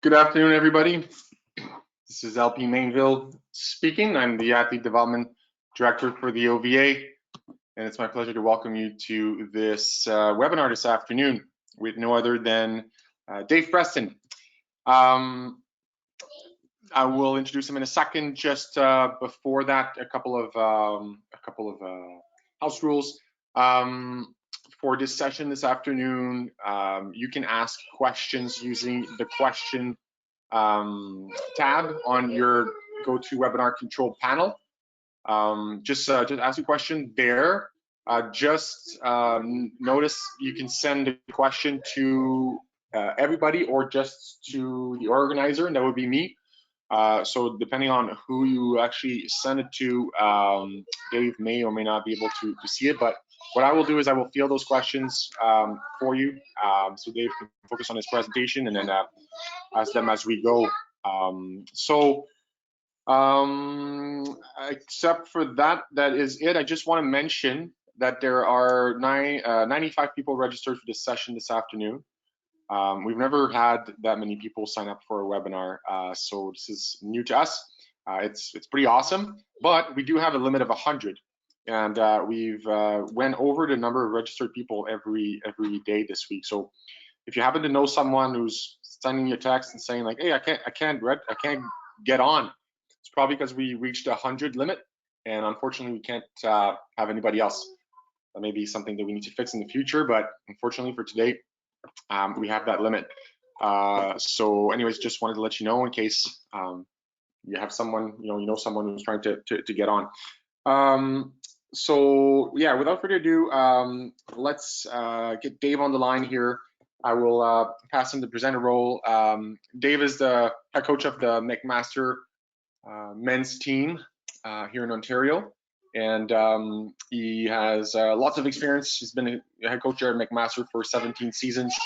Good afternoon, everybody. This is LP Mainville speaking. I'm the Athlete Development Director for the OVA, and it's my pleasure to welcome you to this webinar this afternoon with no other than Dave Preston. I will introduce him in a second. Just before that, a couple of house rules. For this session this afternoon, you can ask questions using the question tab on your GoToWebinar control panel. Just ask a question there. Notice you can send the question to everybody or just to the organizer, and that would be me. So depending on who you actually send it to, Dave may or may not be able to see it, but what I will do is I will field those questions for you, so Dave can focus on his presentation and then ask them as we go. Except for that, that is it. I just want to mention that there are 95 people registered for this session this afternoon. We've never had that many people sign up for a webinar, so this is new to us. It's pretty awesome, but we do have a limit of 100. And we've went over the number of registered people every day this week. So if you happen to know someone who's sending you a text and saying like, "Hey, I can't get on," it's probably because we reached a 100 limit, and unfortunately we can't have anybody else. That may be something that we need to fix in the future, but unfortunately for today, we have that limit. So, anyways, just wanted to let you know in case you have someone, you know someone who's trying to get on. So yeah, without further ado, let's get Dave on the line here. I will pass him the presenter role. Dave is the head coach of the McMaster men's team here in Ontario, and he has lots of experience. He's been a head coach here at McMaster for 17 seasons.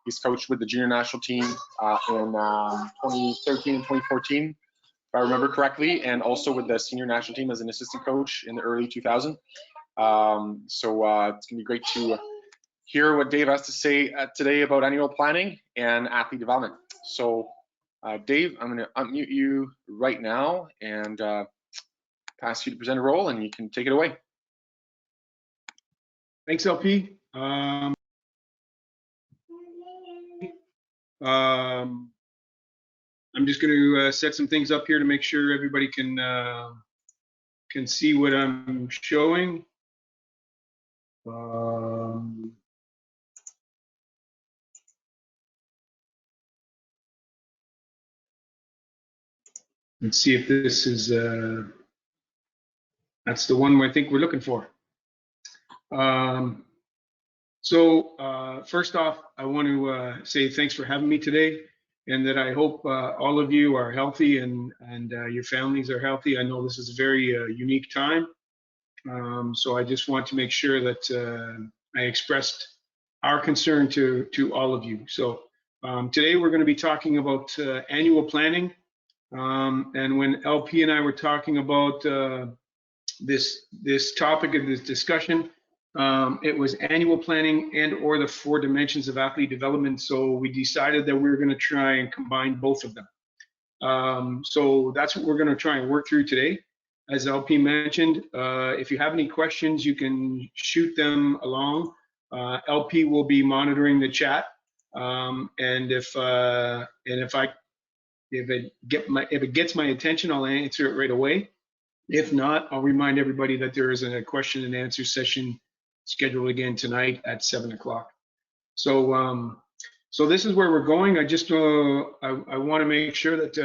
He's coached with the junior national team in 2013 and 2014. If I remember correctly, and also with the senior national team as an assistant coach in the early 2000s. So it's gonna be great to hear what Dave has to say today about annual planning and athlete development. So Dave, I'm gonna unmute you right now and pass you the presenter role, and you can take it away. Thanks, LP. I'm just going to set some things up here to make sure everybody can see what I'm showing. Let's see if this is that's the one I think we're looking for. First off, I want to say thanks for having me today, and that I hope all of you are healthy and your families are healthy. I know this is a very unique time, so I just want to make sure that I expressed our concern to all of you. So today we're going to be talking about annual planning, and when LP and I were talking about this topic of this discussion, it was annual planning and or the 4 dimensions of athlete development. So we decided that we were going to try and combine both of them. So that's what we're going to try and work through today. As LP mentioned, if you have any questions, you can shoot them along. LP will be monitoring the chat, and if it gets my attention, I'll answer it right away. If not, I'll remind everybody that there is a question and answer session scheduled again tonight at 7 o'clock. So so this is where we're going. I just I want to make sure that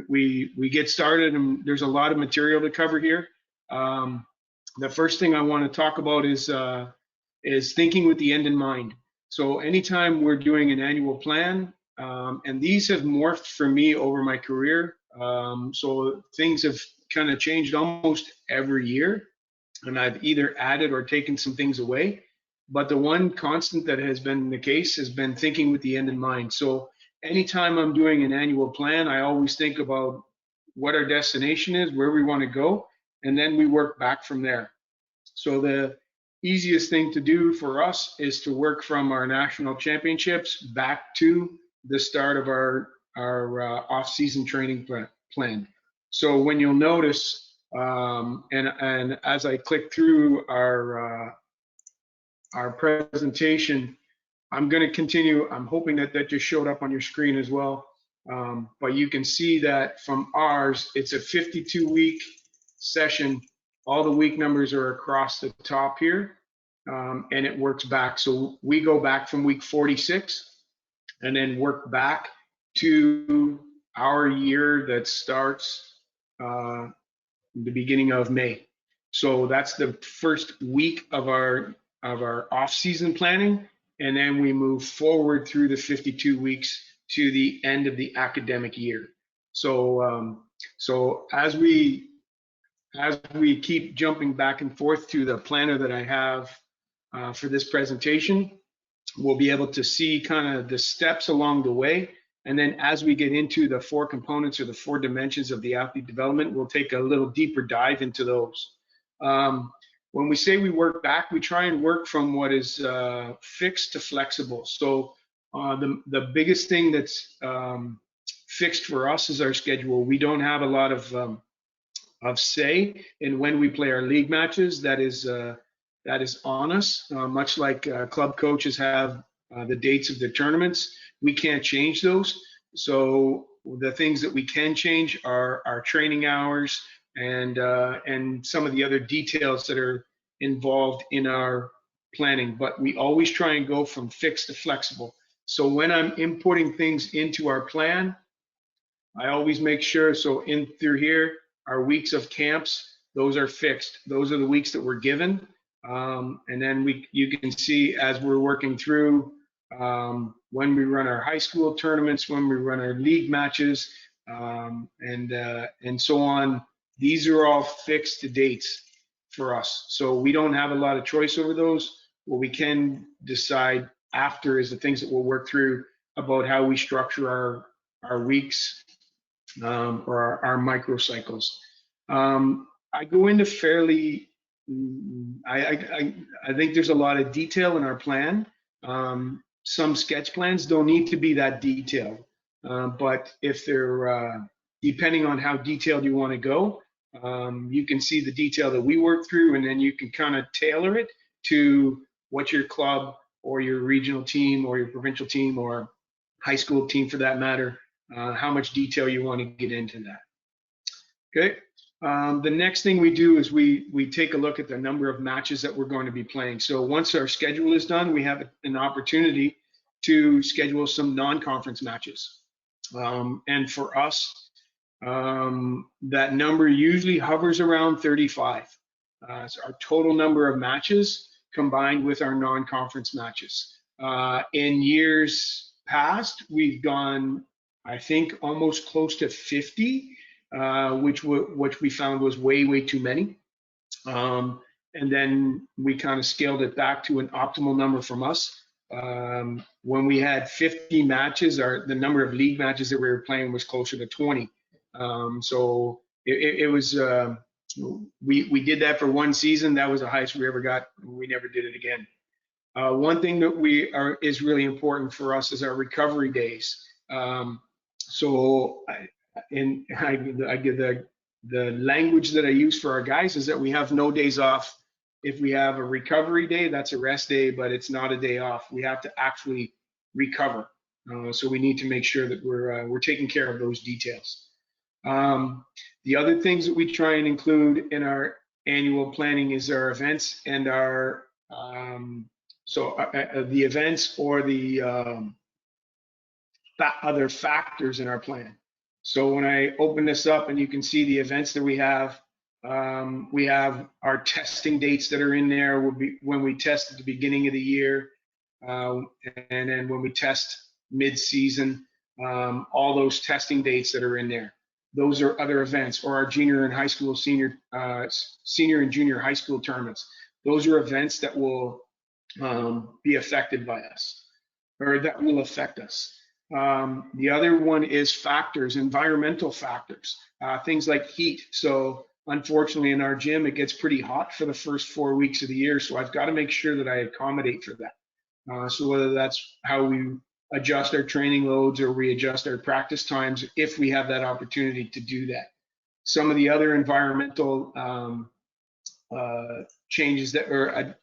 we get started, and there's a lot of material to cover here. The first thing I want to talk about is thinking with the end in mind. So anytime we're doing an annual plan, and these have morphed for me over my career, so things have kind of changed almost every year, and I've either added or taken some things away. But the one constant that has been the case has been thinking with the end in mind. So anytime I'm doing an annual plan, I always think about what our destination is, where we want to go, and then we work back from there. So easiest thing to do for us is to work from our national championships back to the start of our off-season training plan. So when you'll notice, and as I click through our presentation, I'm going to continue. I'm hoping that that just showed up on your screen as well. But you can see that from ours, it's a 52-week session. All the week numbers are across the top here, and it works back. So we go back from week 46 and then work back to our year that starts the beginning of May. So that's the first week of our off-season planning, and then we move forward through the 52 weeks to the end of the academic year. So so as we keep jumping back and forth to the planner that I have for this presentation, we'll be able to see kind of the steps along the way. And then as we get into the 4 components or the 4 dimensions of the athlete development, we'll take a little deeper dive into those. When we say we work back, we try and work from what is fixed to flexible. So the biggest thing that's fixed for us is our schedule. We don't have a lot of say in when we play our league matches. That is on us, much like club coaches have the dates of the tournaments. We can't change those. So the things that we can change are our training hours and some of the other details that are involved in our planning. But we always try and go from fixed to flexible. So when I'm inputting things into our plan, I always make sure, so in through here, our weeks of camps, those are fixed. Those are the weeks that we're given. And then you can see as we're working through when we run our high school tournaments, when we run our league matches, and so on. These are all fixed dates for us. So we don't have a lot of choice over those. What we can decide after is the things that we'll work through about how we structure our weeks or our microcycles. I go into fairly, I think there's a lot of detail in our plan. Some sketch plans don't need to be that detailed, but if they're, depending on how detailed you want to go, you can see the detail that we work through, and then you can kind of tailor it to what your club or your regional team or your provincial team or high school team for that matter, how much detail you want to get into that. Okay. The next thing we do is we take a look at the number of matches that we're going to be playing. So once our schedule is done, we have an opportunity to schedule some non-conference matches. And for us, that number usually hovers around 35. It's our total number of matches combined with our non-conference matches. In years past, we've gone, I think, almost close to 50. Which we found was way too many. And then we kind of scaled it back to an optimal number from us. When we had 50 matches, the number of league matches that we were playing was closer to 20. So it was, we did that for one season. That was the highest we ever got. We never did it again. One thing that is really important for us is our recovery days. I give the language that I use for our guys is that we have no days off. If we have a recovery day, that's a rest day, but it's not a day off. We have to actually recover. So we need to make sure that we're taking care of those details. The other things that we try and include in our annual planning is our events and our the events or the other factors in our plan. So when I open this up and you can see the events that we have our testing dates that are in there. Will be when we test at the beginning of the year, and then when we test mid-season, all those testing dates that are in there. Those are other events, or our junior and high school, senior and junior high school tournaments. Those are events that will be affected by us, or that will affect us. The other one is factors, environmental factors, things like heat. So unfortunately in our gym, it gets pretty hot for the first 4 weeks of the year. So I've got to make sure that I accommodate for that. So whether that's how we adjust our training loads or we adjust our practice times, if we have that opportunity to do that. Some of the other environmental changes that or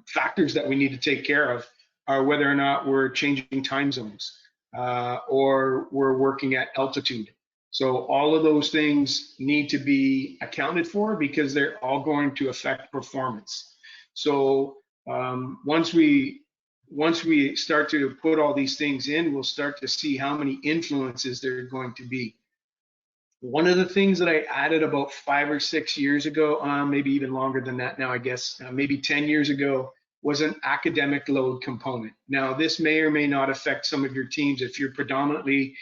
factors that we need to take care of are whether or not we're changing time zones or we're working at altitude. So all of those things need to be accounted for because they're all going to affect performance. So once we start to put all these things in, we'll start to see how many influences there are going to be. One of the things that I added about 5 or 6 years ago, maybe even longer than that now, I guess, maybe 10 years ago, was an academic load component. Now, this may or may not affect some of your teams. If you're predominantly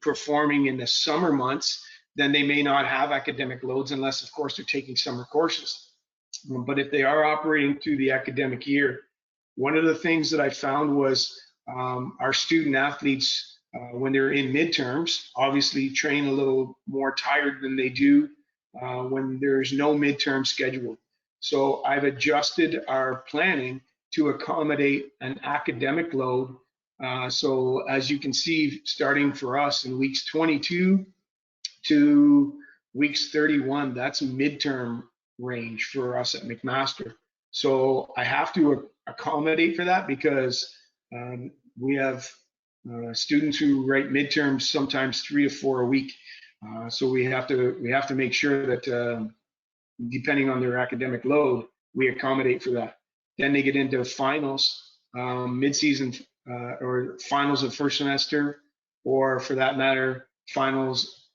performing in the summer months, then they may not have academic loads unless, of course, they're taking summer courses. But if they are operating through the academic year, one of the things that I found was our student athletes, when they're in midterms, obviously train a little more tired than they do when there's no midterm scheduled. So I've adjusted our planning to accommodate an academic load. So as you can see, starting for us in weeks 22 to weeks 31, that's a midterm range for us at McMaster. So I have to accommodate for that because we have students who write midterms sometimes 3 to 4 a week. So we have to make sure that depending on their academic load, we accommodate for that. Then they get into finals, mid-season or finals of first semester, or for that matter, finals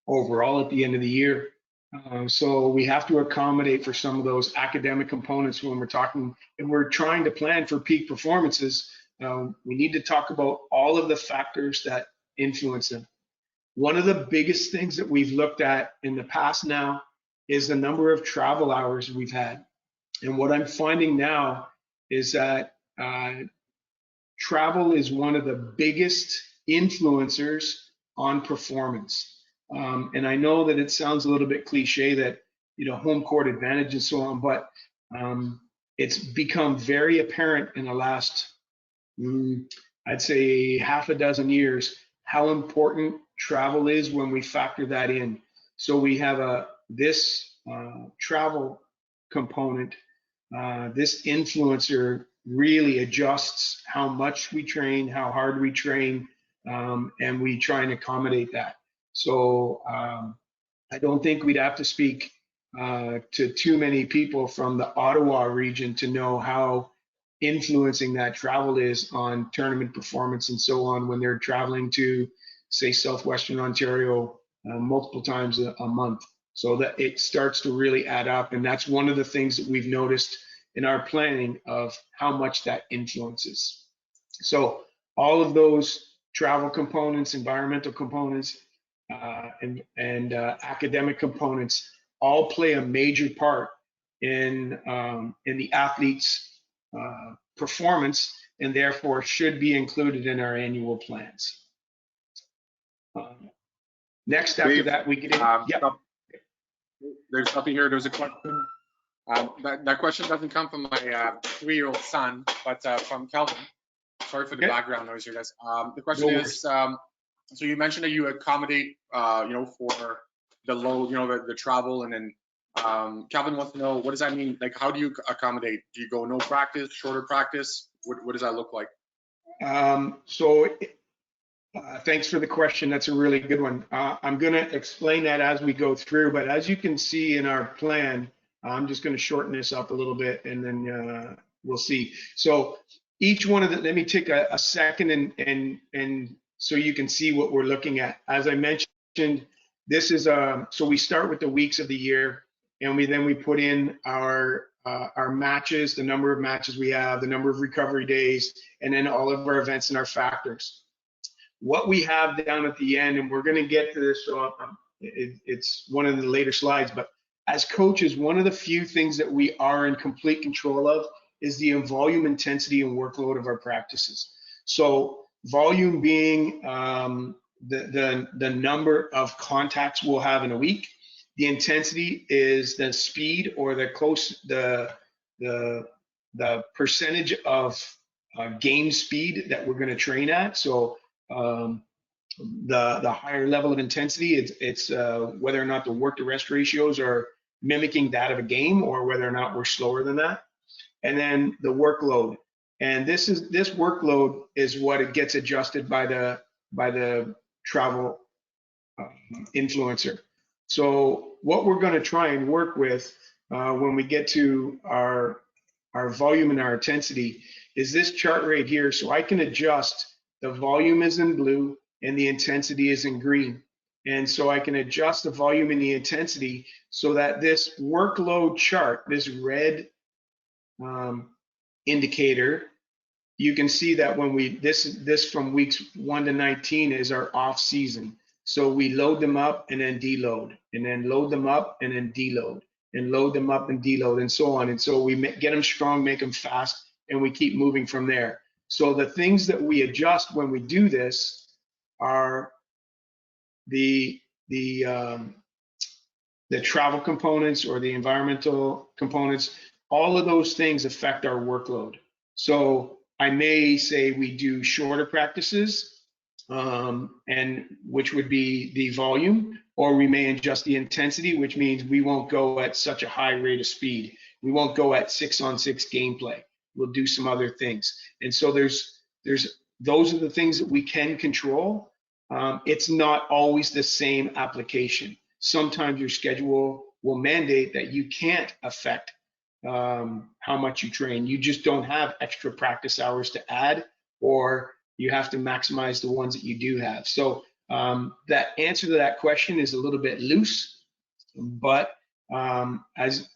overall at the end of the year. So we have to accommodate for some of those academic components when we're talking and we're trying to plan for peak performances. We need to talk about all of the factors that influence them. One of the biggest things that we've looked at in the past now is the number of travel hours we've had. And what I'm finding now is that travel is one of the biggest influencers on performance. And I know that it sounds a little bit cliche that, home court advantage and so on, but it's become very apparent in the last, I'd say half a dozen years, how important travel is when we factor that in. So we have this travel component, this influencer really adjusts how much we train, how hard we train, and we try and accommodate that. So I don't think we'd have to speak to too many people from the Ottawa region to know how influencing that travel is on tournament performance and so on when they're traveling to, say, Southwestern Ontario multiple times a month. So that it starts to really add up. And that's one of the things that we've noticed in our planning of how much that influences. So all of those travel components, environmental components, and academic components all play a major part in the athlete's performance, and therefore should be included in our annual plans. Next, after that, we get in. There's something here. There's a question. That question doesn't come from my 3-year-old son, but from Kelvin. Sorry for the background noise here, guys. The question is, so you mentioned that you accommodate, for the load, the travel, and then Calvin wants to know, what does that mean? Like, how do you accommodate? Do you go no practice, shorter practice? What does that look like? Thanks for the question. That's a really good one. I'm going to explain that as we go through, but as you can see in our plan, I'm just going to shorten this up a little bit and then we'll see. So each one of the, let me take a second and so you can see what we're looking at. As I mentioned, this is, so we start with the weeks of the year and we put in our matches, the number of matches we have, the number of recovery days, and then all of our events and our factors. What we have down at the end, and we're going to get to this, so it's one of the later slides, but as coaches, one of the few things that we are in complete control of is the volume, intensity, and workload of our practices. So volume being the number of contacts we'll have in a week. The intensity is the speed or the percentage of game speed that we're going to train at. So the higher level of intensity, it's whether or not the work to rest ratios are mimicking that of a game or whether or not we're slower than that. And then the workload. And this workload is what it gets adjusted by the travel influencer. So what we're going to try and work with when we get to our volume and our intensity is this chart right here. So I can adjust the volume is in blue and the intensity is in green. And so I can adjust the volume and the intensity so that this workload chart, this red indicator, you can see that when this from weeks 1 to 19 is our off season. So we load them up and then deload, and then load them up and then deload, and load them up and deload, and so on. And so we get them strong, make them fast, and we keep moving from there. So the things that we adjust when we do this are the travel components or the environmental components. All of those things affect our workload. So I may say we do shorter practices, and which would be the volume, or we may adjust the intensity, which means we won't go at such a high rate of speed. We won't go at 6-on-6 gameplay. We'll do some other things. And so those are the things that we can control. It's not always the same application. Sometimes your schedule will mandate that you can't affect how much you train. You just don't have extra practice hours to add, or you have to maximize the ones that you do have. So that answer to that question is a little bit loose, but as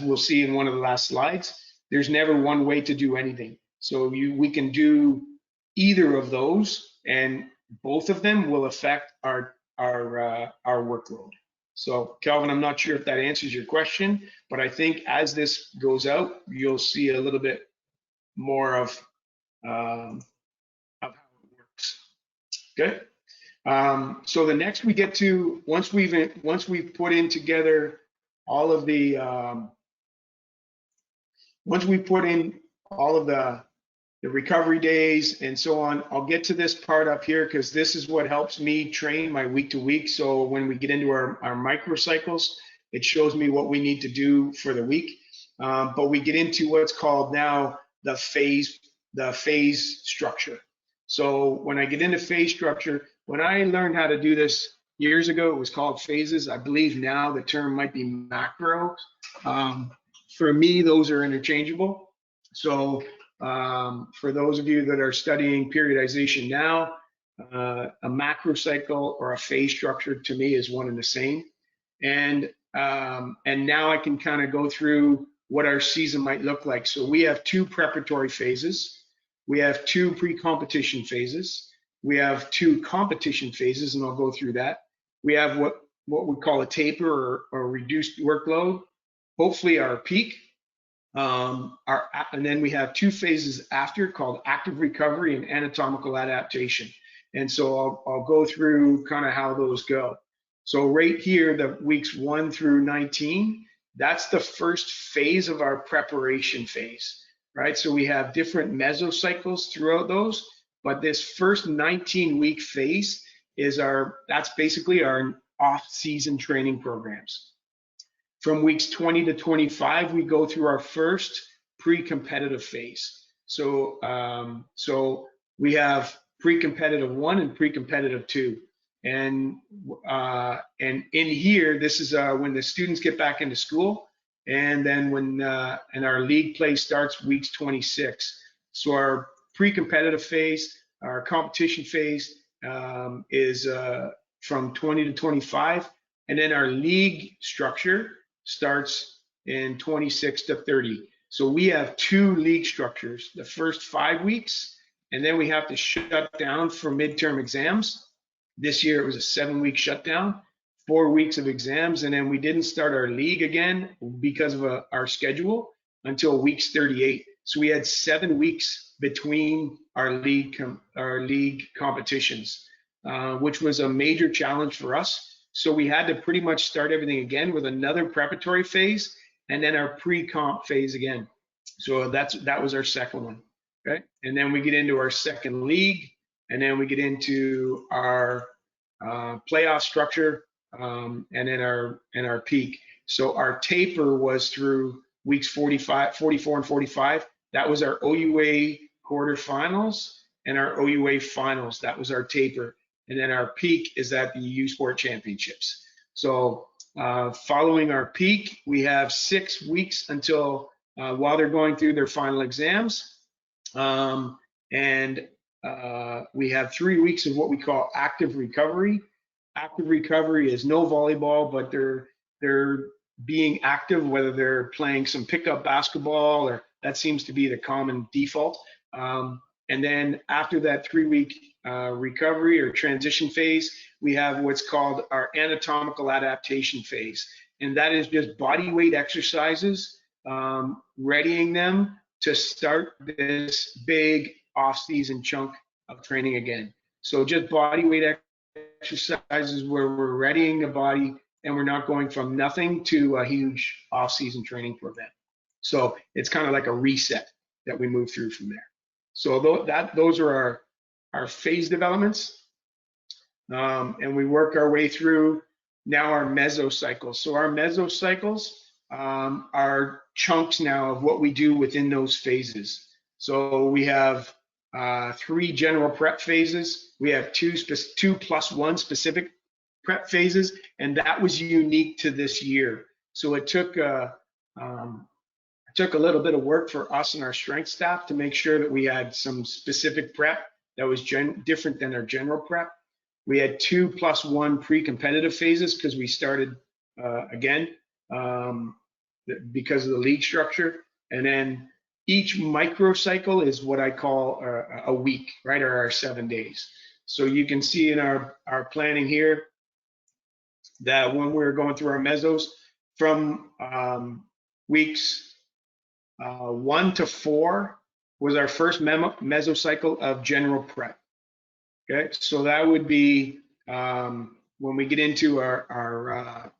we'll see in one of the last slides, there's never one way to do anything. So we can do either of those, and both of them will affect our workload. So Calvin, I'm not sure if that answers your question, but I think as this goes out, you'll see a little bit more of how it works. Good. So the next we get to, once we've put in together all of the the recovery days and so on, I'll get to this part up here because this is what helps me train my week to week. So when we get into our microcycles, it shows me what we need to do for the week. But we get into what's called now the phase structure. So when I get into phase structure, when I learned how to do this years ago, it was called phases. I believe now the term might be macro. For me, those are interchangeable. So for those of you that are studying periodization now, a macro cycle or a phase structure to me is one and the same. And now I can kind of go through what our season might look like. So we have 2 preparatory phases. We have 2 pre-competition phases. We have 2 competition phases, and I'll go through that. We have what we call a taper or reduced workload, hopefully our peak. And then we have 2 phases after called active recovery and anatomical adaptation. And so I'll go through kind of how those go. So right here, the weeks 1 through 19, that's the first phase of our preparation phase, right? So we have different mesocycles throughout those, but this first 19-week phase is that's basically our off-season training programs. From weeks 20 to 25, we go through our first pre-competitive phase. So we have pre-competitive 1 and pre-competitive 2. And in here, this is when the students get back into school, and then when and our league play starts weeks 26. So our pre-competitive phase, our competition phase is from 20 to 25, and then our league structure starts in 26 to 30. So we have 2 league structures, the first 5 weeks, and then we have to shut down for midterm exams. This year it was a 7-week shutdown, 4 weeks of exams, and then we didn't start our league again because of our schedule until weeks 38. So we had 7 weeks between our league competitions. which was a major challenge for us. So we had to pretty much start everything again with another preparatory phase and then our pre-comp phase again. So that was our second one. Okay, and then we get into our second league, and then we get into our playoff structure, and then our peak. So our taper was through weeks 44, and 45. That was our OUA quarterfinals and our OUA finals. That was our taper. And then our peak is at the U Sport Championships. So following our peak, we have 6 weeks until while they're going through their final exams. And we have 3 weeks of what we call active recovery. Active recovery is no volleyball, but they're being active, whether they're playing some pickup basketball, or that seems to be the common default. And then after that 3-week recovery or transition phase, we have what's called our anatomical adaptation phase. And that is just body weight exercises, readying them to start this big off-season chunk of training again. So just body weight exercises where we're readying the body and we're not going from nothing to a huge off-season training program. So it's kind of like a reset that we move through from there. So those are our phase developments, and we work our way through now our mesocycles. So our mesocycles are chunks now of what we do within those phases. So we have 3 general prep phases. We have 2 plus 1 specific prep phases, and that was unique to this year. So it took a little bit of work for us and our strength staff to make sure that we had some specific prep that was different than our general prep. We had 2 plus 1 pre-competitive phases because we started again because of the league structure. And then each microcycle is what I call a week, right, or our 7 days. So you can see in our planning here that when we're going through our mesos from weeks 1 to 4 was our first mesocycle of general prep. Okay, so that would be when we get into our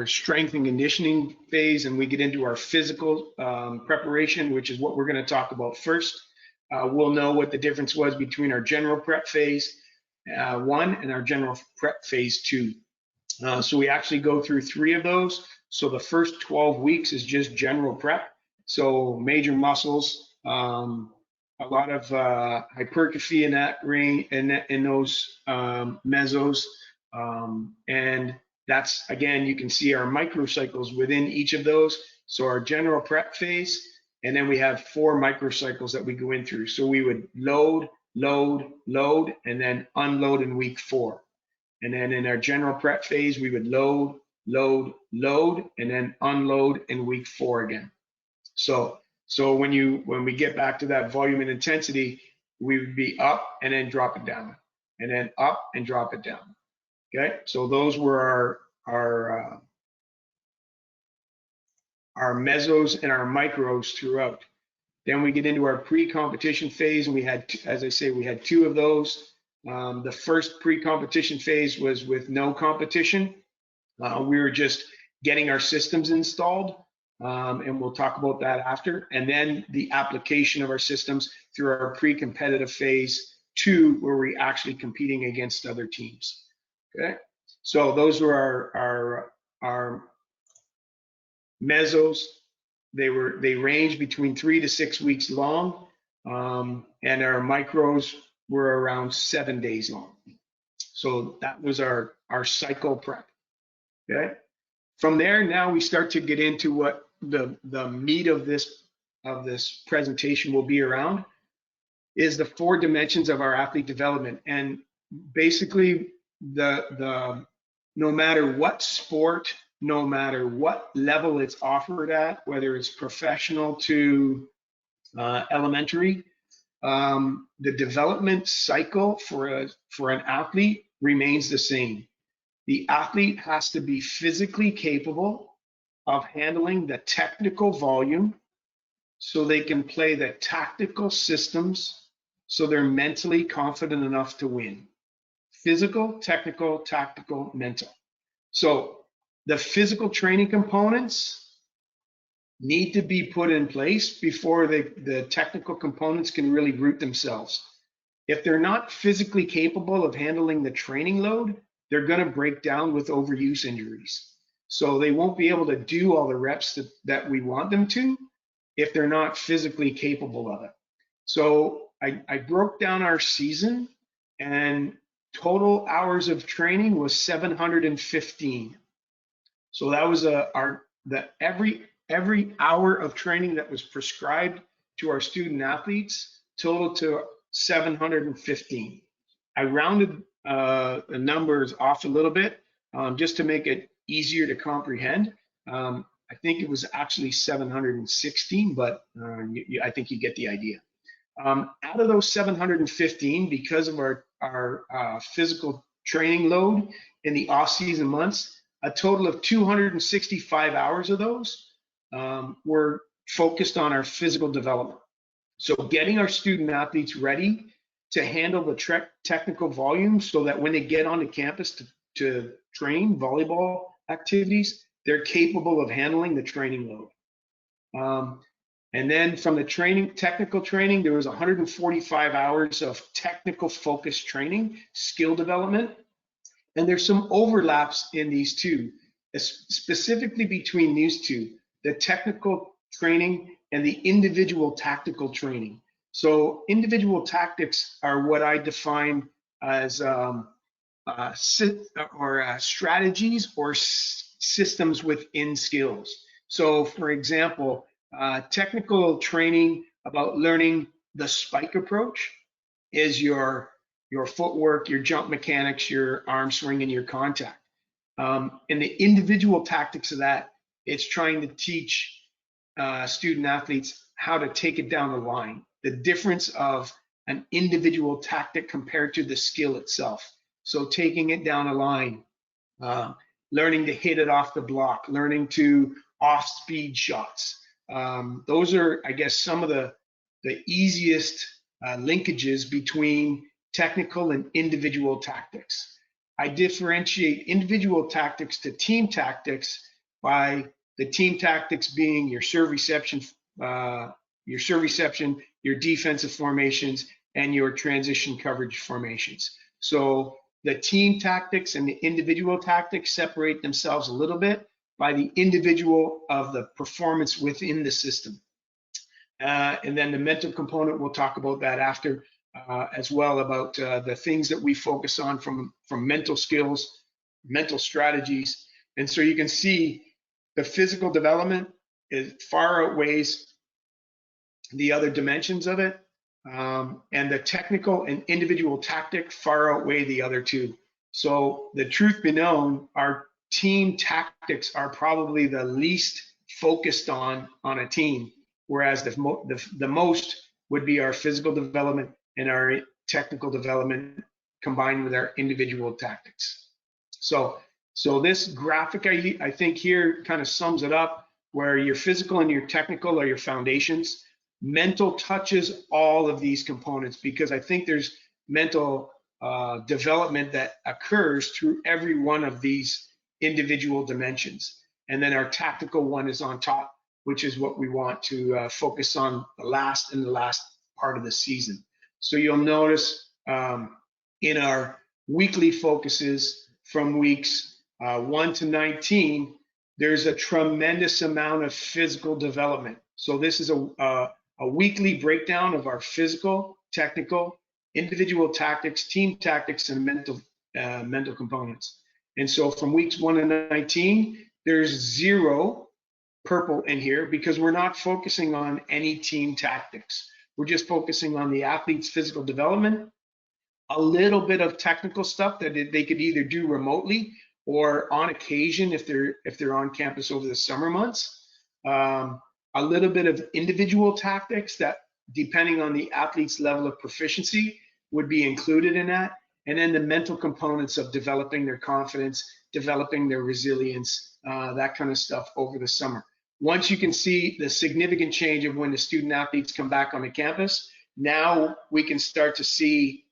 strength and conditioning phase, and we get into our physical preparation, which is what we're going to talk about first. We'll know what the difference was between our general prep phase 1 and our general prep phase 2. So we actually go through 3 of those. So the first 12 weeks is just general prep. So major muscles, a lot of hypertrophy in that ring, in those mesos, and that's, again, you can see our microcycles within each of those. So our general prep phase, and then we have 4 microcycles that we go in through. So we would load, and then unload in week 4. And then in our general prep phase, we would load, and then unload in week 4 again. So when we get back to that volume and intensity, we would be up and then drop it down, and then up and drop it down. Okay, so those were our mesos and our micros throughout. Then we get into our pre-competition phase, and we had, as I say, we had 2 of those. The first pre-competition phase was with no competition. We were just getting our systems installed, and we'll talk about that after. And then the application of our systems through our pre-competitive phase 2, where we're actually competing against other teams. Okay, so those were our mesos. They range between 3 to 6 weeks long, and our micros were around 7 days long. So that was our cycle prep. Okay, from there, now we start to get into what the meat of this presentation will be around, is the 4 dimensions of our athlete development. And basically, no matter what sport, no matter what level it's offered at, whether it's professional to elementary, the development cycle for an athlete remains the same. The athlete has to be physically capable of handling the technical volume so they can play the tactical systems, so they're mentally confident enough to win. physical, technical, tactical, mental. So the physical training components need to be put in place before the technical components can really root themselves. If they're not physically capable of handling the training load, they're going to break down with overuse injuries. So they won't be able to do all the reps that we want them to if they're not physically capable of it. So I broke down our season, and total hours of training was 715. So that was every hour of training that was prescribed to our student athletes total to 715. I rounded the numbers off a little bit just to make it easier to comprehend. I think it was actually 716, but I think you get the idea. Out of those 715, because of our physical training load in the off-season months, a total of 265 hours of those were focused on our physical development. So getting our student athletes ready to handle the technical volume so that when they get onto campus to train volleyball activities, they're capable of handling the training load. And then from the technical training, there was 145 hours of technical focused training, skill development. And there's some overlaps in these two, specifically between these two, the technical training and the individual tactical training. So individual tactics are what I define as strategies or systems within skills. So for example, technical training about learning the spike approach is your footwork, your jump mechanics, your arm swing, and your contact. And the individual tactics of that, it's trying to teach student athletes how to take it down the line, the difference of an individual tactic compared to the skill itself. So taking it down a line, learning to hit it off the block, learning to off-speed shots. Those are, I guess, some of the easiest linkages between technical and individual tactics. I differentiate individual tactics to team tactics by the team tactics being your serve reception, your defensive formations, and your transition coverage formations. So the team tactics and the individual tactics separate themselves a little bit by the individual of the performance within the system. And then the mental component, we'll talk about that after as well, about the things that we focus on from mental skills, mental strategies. And so you can see the physical development far outweighs the other dimensions of it. And the technical and individual tactic far outweigh the other two. So the truth be known, our team tactics are probably the least focused on a team, whereas the most would be our physical development and our technical development combined with our individual tactics. So this graphic I think here kind of sums it up, where your physical and your technical are your foundations. Mental touches all of these components because I think there's mental development that occurs through every one of these individual dimensions. And then our tactical one is on top, which is what we want to focus on the last part of the season. So you'll notice in our weekly focuses from weeks 1 to 19, there's a tremendous amount of physical development. So this is a weekly breakdown of our physical, technical, individual tactics, team tactics, and mental components. And so from weeks 1 to 19, there's 0 purple in here because we're not focusing on any team tactics. We're just focusing on the athlete's physical development, a little bit of technical stuff that they could either do remotely or on occasion if they're on campus over the summer months. A little bit of individual tactics that, depending on the athlete's level of proficiency, would be included in that. And then the mental components of developing their confidence, developing their resilience, that kind of stuff over the summer. Once you can see the significant change of when the student athletes come back on the campus, now we can start to see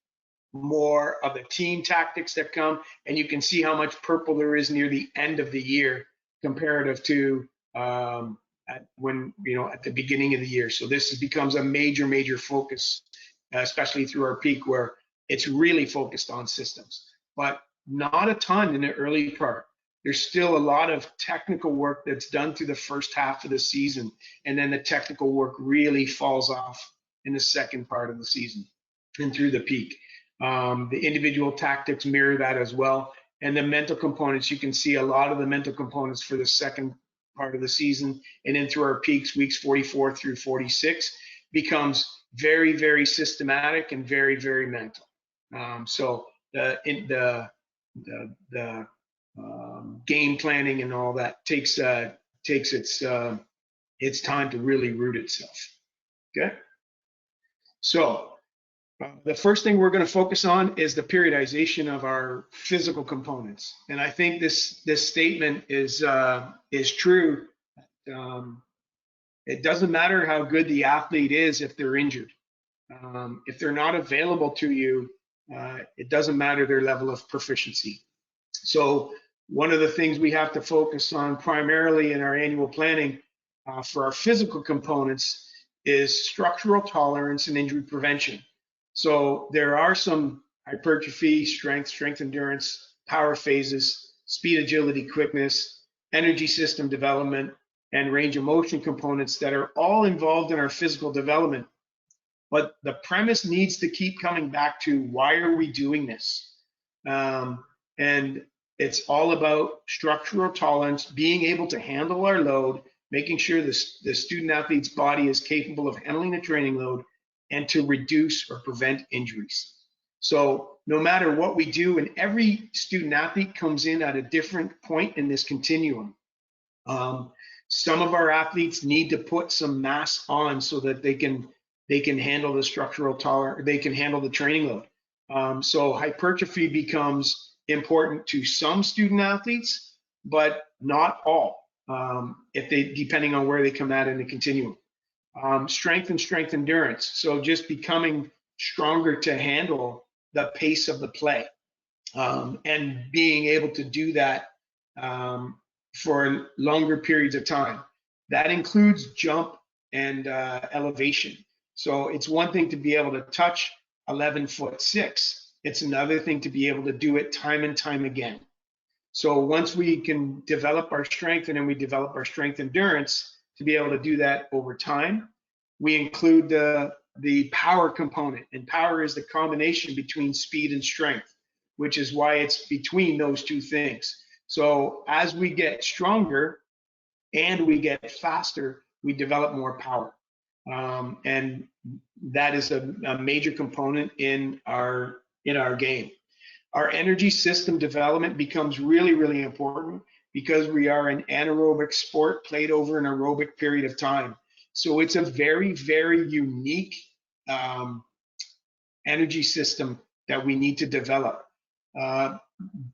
more of the team tactics that come, and you can see how much purple there is near the end of the year comparative to at the beginning of the year. So this becomes a major focus, especially through our peak, where it's really focused on systems, but not a ton in the early part. There's still a lot of technical work that's done through the first half of the season, and then the technical work really falls off in the second part of the season and through the peak. The individual tactics mirror that as well. And the mental components, you can see a lot of the mental components for the second part of the season and then through our peaks, weeks 44 through 46, becomes very systematic and very mental. So the game planning and all that takes its time to really root itself. Okay, so the first thing we're going to focus on is the periodization of our physical components, and I think this statement is true. It doesn't matter how good the athlete is if they're injured. If they're not available to you, it doesn't matter their level of proficiency. So one of the things we have to focus on primarily in our annual planning for our physical components is structural tolerance and injury prevention. So there are some hypertrophy, strength endurance, power phases, speed, agility, quickness, energy system development, and range of motion components that are all involved in our physical development. But the premise needs to keep coming back to, why are we doing this? And it's all about structural tolerance, being able to handle our load, making sure the student athlete's body is capable of handling the training load, and to reduce or prevent injuries. So no matter what we do, and every student athlete comes in at a different point in this continuum. Some of our athletes need to put some mass on so that they can handle the structural tolerance, they can handle the training load. So hypertrophy becomes important to some student athletes, but not all, depending on where they come at in the continuum. Strength and strength endurance. So just becoming stronger to handle the pace of the play, and being able to do that for longer periods of time. That includes jump and elevation. So it's one thing to be able to touch 11'6". It's another thing to be able to do it time and time again. So once we can develop our strength, and then we develop our strength endurance to be able to do that over time, we include the power component. And power is the combination between speed and strength, which is why it's between those two things. So as we get stronger and we get faster, we develop more power. And that is a major component in our game. Our energy system development becomes really important, because we are an anaerobic sport played over an aerobic period of time. So it's a very unique energy system that we need to develop. I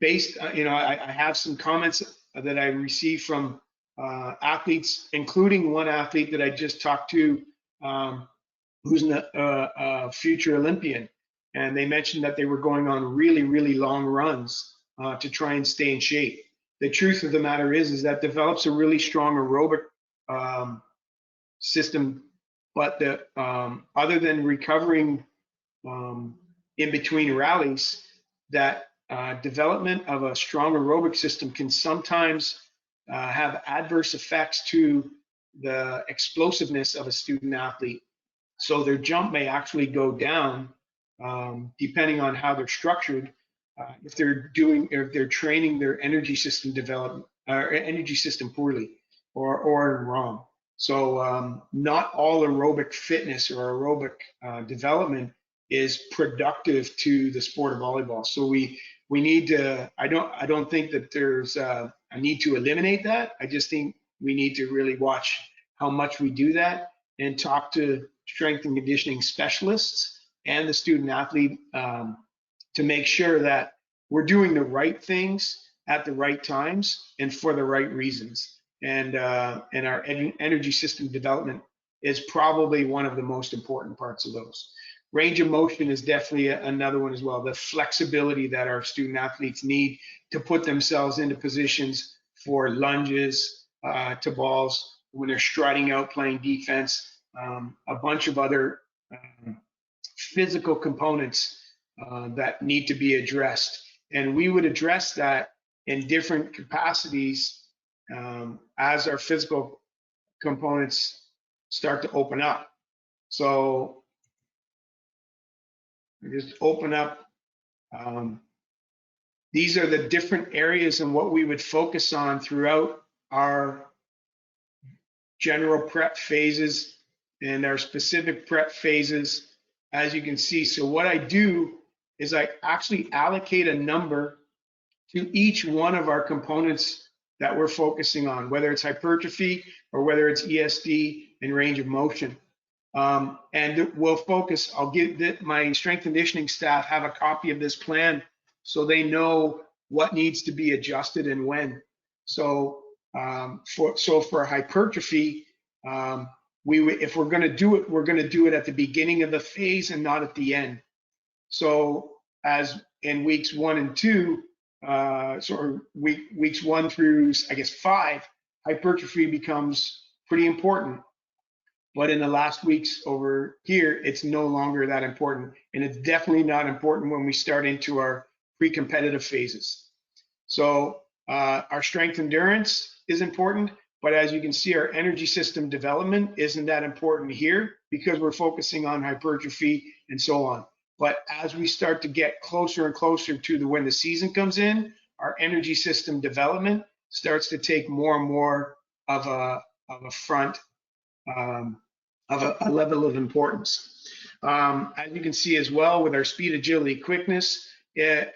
have some comments that I received from athletes, including one athlete that I just talked to, who's a future Olympian. And they mentioned that they were going on really long runs to try and stay in shape. The truth of the matter is that develops a really strong aerobic system, but other than recovering in between rallies, that development of a strong aerobic system can sometimes have adverse effects to the explosiveness of a student athlete. So their jump may actually go down, depending on how they're structured, if they're training their energy system development or energy system poorly or wrong. So not all aerobic fitness or aerobic development is productive to the sport of volleyball. So we need to, I don't think that there's a need to eliminate that. I just think we need to really watch how much we do that, and talk to strength and conditioning specialists and the student athlete to make sure that we're doing the right things at the right times and for the right reasons. And our energy system development is probably one of the most important parts of those. Range of motion is definitely another one as well. The flexibility that our student athletes need to put themselves into positions for lunges to balls when they're striding out playing defense, a bunch of other physical components that need to be addressed. And we would address that in different capacities as our physical components start to open up. So just open up. These are the different areas and what we would focus on throughout our general prep phases and our specific prep phases, as you can see. So what I do is I actually allocate a number to each one of our components that we're focusing on, whether it's hypertrophy or whether it's ESD and range of motion. And we'll focus, I'll give my strength and conditioning staff have a copy of this plan so they know what needs to be adjusted and when. So for hypertrophy, if we're going to do it, we're going to do it at the beginning of the phase and not at the end. So as in weeks 1 and 2, weeks 1 through, I guess, 5, hypertrophy becomes pretty important. But in the last weeks over here, it's no longer that important. And it's definitely not important when we start into our pre-competitive phases. So our strength endurance is important, but as you can see, our energy system development isn't that important here because we're focusing on hypertrophy and so on. But as we start to get closer and closer to when the season comes in, our energy system development starts to take more and more of a front, of a level of importance. As you can see as well with our speed, agility, quickness,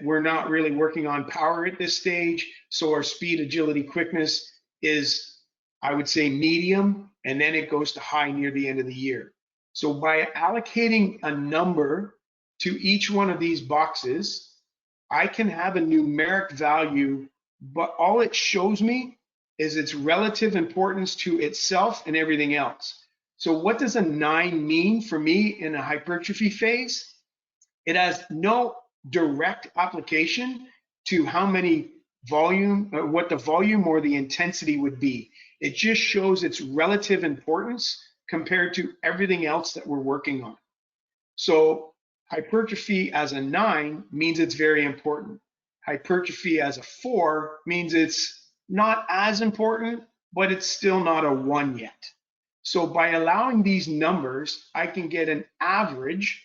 we're not really working on power at this stage. So our speed, agility, quickness is, I would say, medium, and then it goes to high near the end of the year. So by allocating a number to each one of these boxes, I can have a numeric value, but all it shows me is its relative importance to itself and everything else. So what does a 9 mean for me in a hypertrophy phase? It has no direct application to how many volume, what the volume or the intensity would be. It just shows its relative importance compared to everything else that we're working on. So hypertrophy as a 9 means it's very important. Hypertrophy as a 4 means it's not as important, but it's still not a 1 yet. So by allowing these numbers, I can get an average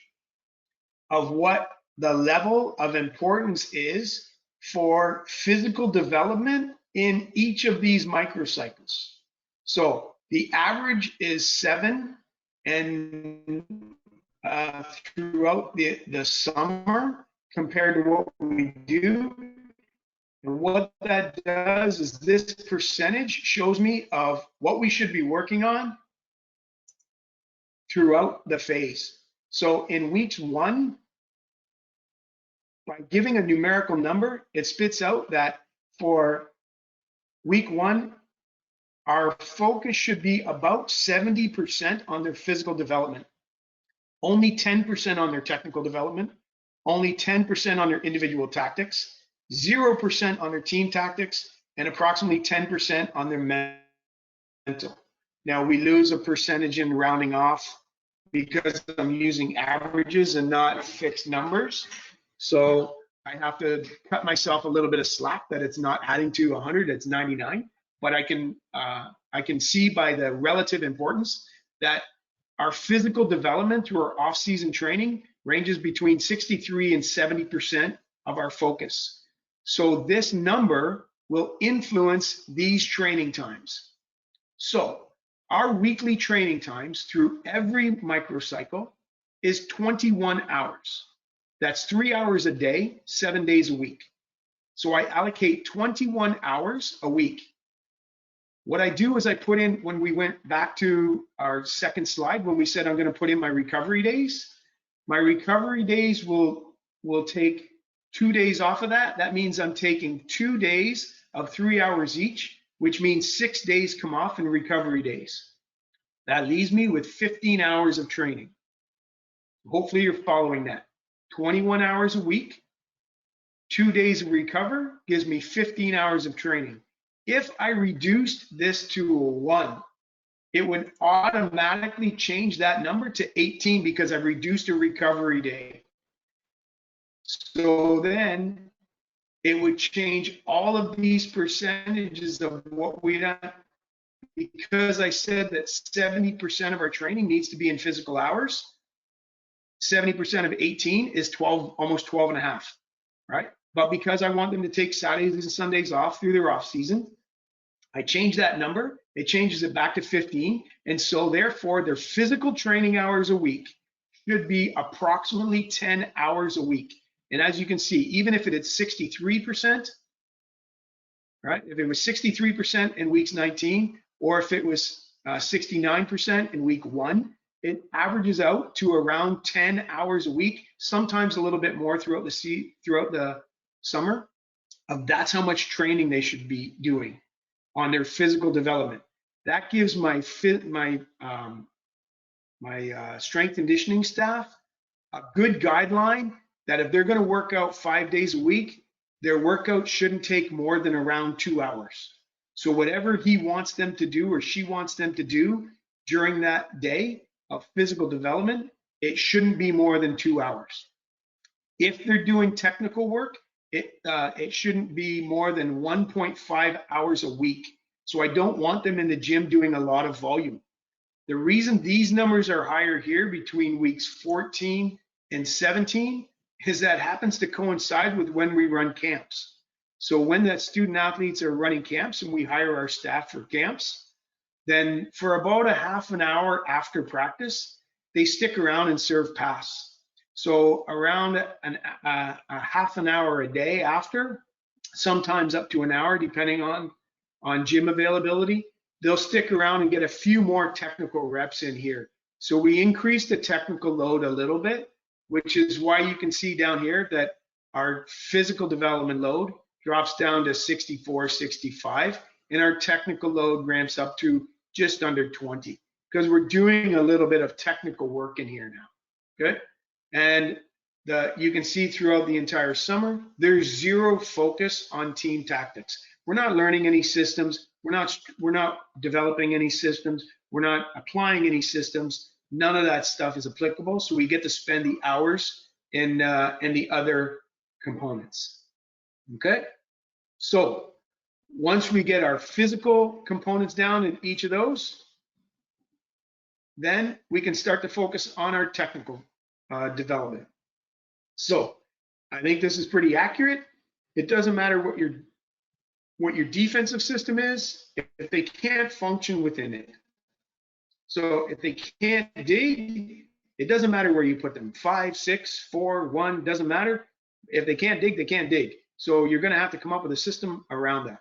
of what the level of importance is for physical development in each of these microcycles. So the average is 7, and throughout the summer compared to what we do. And what that does is this percentage shows me of what we should be working on throughout the phase. So in weeks 1, by giving a numerical number, it spits out that for week 1, our focus should be about 70% on their physical development, only 10% on their technical development, only 10% on their individual tactics, 0% on their team tactics, and approximately 10% on their mental. Now we lose a percentage in rounding off because I'm using averages and not fixed numbers. So I have to cut myself a little bit of slack that it's not adding to 100, it's 99. But I can see by the relative importance that our physical development through our off-season training ranges between 63 and 70% of our focus. So this number will influence these training times. So our weekly training times through every microcycle is 21 hours. That's 3 hours a day, 7 days a week. So I allocate 21 hours a week. What I do is I put in, when we went back to our second slide, when we said I'm going to put in my recovery days will take 2 days off of that. That means I'm taking 2 days of 3 hours each, which means 6 days come off in recovery days. That leaves me with 15 hours of training. Hopefully you're following that. 21 hours a week, 2 days of recover gives me 15 hours of training. If I reduced this to a 1, it would automatically change that number to 18 because I've reduced a recovery day. So then it would change all of these percentages of what we done, because I said that 70% of our training needs to be in physical hours. 70% of 18 is 12, almost 12 and a half, right? But because I want them to take Saturdays and Sundays off through their off season, I change that number. It changes it back to 15. And so therefore their physical training hours a week should be approximately 10 hours a week. And as you can see, even if it is 63%, right? If it was 63% in weeks 19, or if it was 69% in week 1, it averages out to around 10 hours a week, sometimes a little bit more throughout the summer. That's how much training they should be doing on their physical development. That gives my strength and conditioning staff a good guideline that if they're going to work out 5 days a week, their workout shouldn't take more than around 2 hours. So whatever he wants them to do or she wants them to do during that day of physical development, it shouldn't be more than 2 hours. If they're doing technical work, it shouldn't be more than 1.5 hours a week. So I don't want them in the gym doing a lot of volume. The reason these numbers are higher here between weeks 14 and 17 is that happens to coincide with when we run camps. So when that student athletes are running camps and we hire our staff for camps, then for about a half an hour after practice, they stick around and serve pass. So around a half an hour a day after, sometimes up to an hour, depending on gym availability, they'll stick around and get a few more technical reps in here. So we increase the technical load a little bit, which is why you can see down here that our physical development load drops down to 64, 65, and our technical load ramps up to just under 20, because we're doing a little bit of technical work in here now. Good. And you can see throughout the entire summer, there's zero focus on team tactics. We're not learning any systems. We're not developing any systems. We're not applying any systems. None of that stuff is applicable. So we get to spend the hours in the other components. Okay. So once we get our physical components down in each of those, then we can start to focus on our technical development. So I think this is pretty accurate. It doesn't matter what your defensive system is if they can't function within it. So if they can't dig, it doesn't matter where you put them, 5, 6, 4, 1, doesn't matter. If they can't dig, they can't dig. So you're going to have to come up with a system around that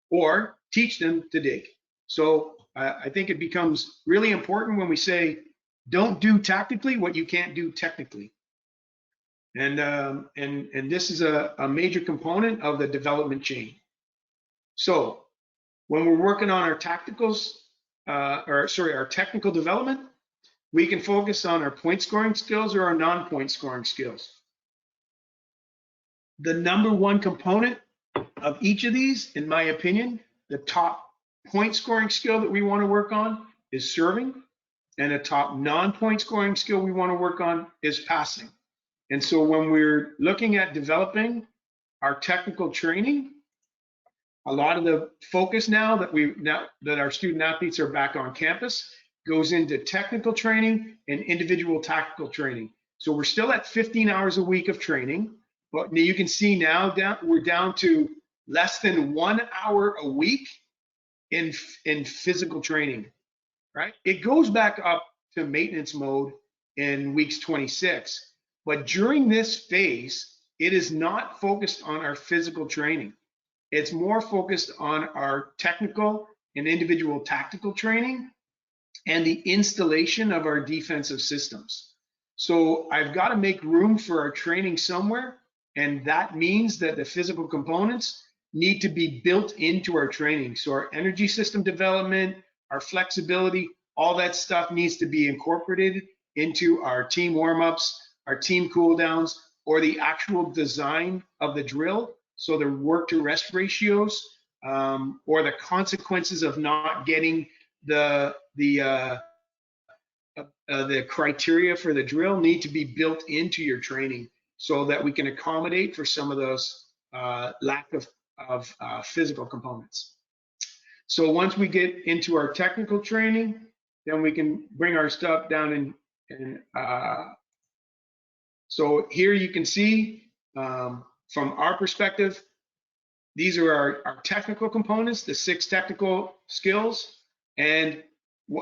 or teach them to dig. So I think it becomes really important when we say, don't do tactically what you can't do technically. And this is a major component of the development chain. So when we're working on our tacticals, our technical development, we can focus on our point scoring skills or our non-point scoring skills. The number one component of each of these, in my opinion, the top point scoring skill that we want to work on is serving, and a top non-point scoring skill we want to work on is passing. And so when we're looking at developing our technical training, a lot of the focus now that our student athletes are back on campus goes into technical training and individual tactical training. So we're still at 15 hours a week of training, but you can see now we're down to less than 1 hour a week in physical training, right? It goes back up to maintenance mode in weeks 26, but during this phase, it is not focused on our physical training. It's more focused on our technical and individual tactical training and the installation of our defensive systems. So I've got to make room for our training somewhere, and that means that the physical components need to be built into our training. So our energy system development, our flexibility, all that stuff needs to be incorporated into our team warm-ups, our team cool downs, or the actual design of the drill. So the work to rest ratios, or the consequences of not getting the criteria for the drill need to be built into your training so that we can accommodate for some of those lack of physical components. So once we get into our technical training, then we can bring our stuff down so here you can see from our perspective, these are our technical components, the 6 technical skills, and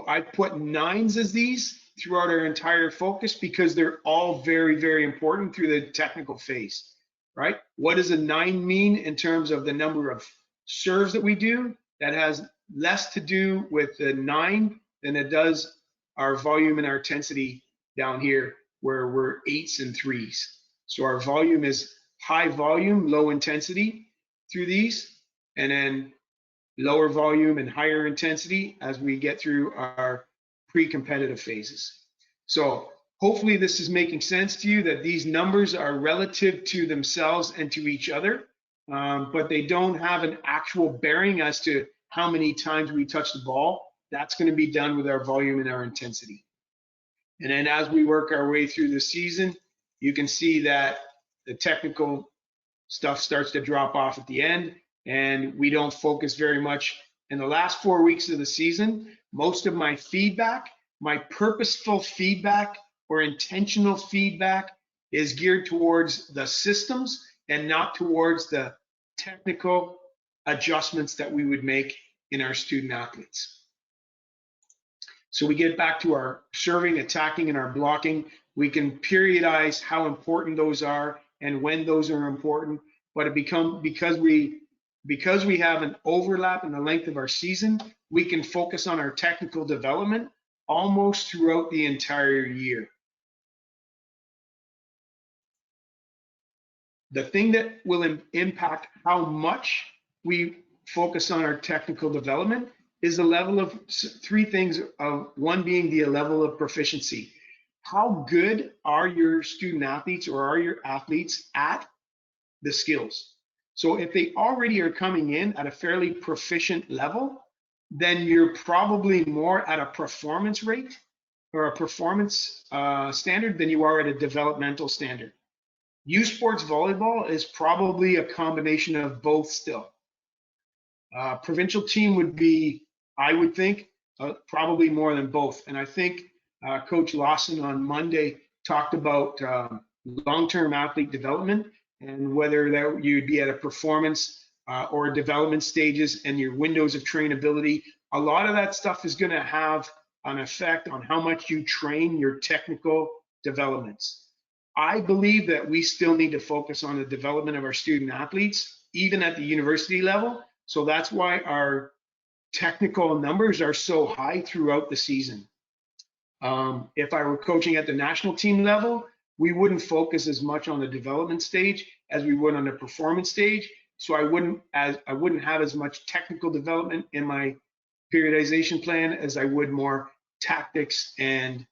I put 9s as these throughout our entire focus because they're all very, very important through the technical phase, right? What does a 9 mean in terms of the number of serves that we do? That has less to do with the 9 than it does our volume and our intensity down here where we're 8s and 3s. So our volume is high volume, low intensity through these, and then lower volume and higher intensity as we get through our pre-competitive phases. So hopefully this is making sense to you that these numbers are relative to themselves and to each other, but they don't have an actual bearing as to how many times we touch the ball. That's going to be done with our volume and our intensity. And then as we work our way through the season, you can see that the technical stuff starts to drop off at the end, and we don't focus very much. In the last 4 weeks of the season, most of my feedback, my purposeful feedback or intentional feedback, is geared towards the systems and not towards the technical adjustments that we would make in our student athletes. So we get back to our serving, attacking, and our blocking. We can periodize how important those are and when those are important, but it because we have an overlap in the length of our season, we can focus on our technical development almost throughout the entire year. The thing that will impact how much we focus on our technical development is the level of 3 things, one being the level of proficiency. How good are your student athletes or are your athletes at the skills? So if they already are coming in at a fairly proficient level, then you're probably more at a performance rate or a performance standard than you are at a developmental standard. U Sports volleyball is probably a combination of both still. Provincial team would be, I would think, probably more than both. And I think Coach Lawson on Monday talked about long-term athlete development and whether that you'd be at a performance or development stages and your windows of trainability. A lot of that stuff is going to have an effect on how much you train your technical developments. I believe that we still need to focus on the development of our student athletes, even at the university level. So that's why our technical numbers are so high throughout the season. If I were coaching at the national team level, we wouldn't focus as much on the development stage as we would on the performance stage. So I wouldn't have as much technical development in my periodization plan as I would more tactics and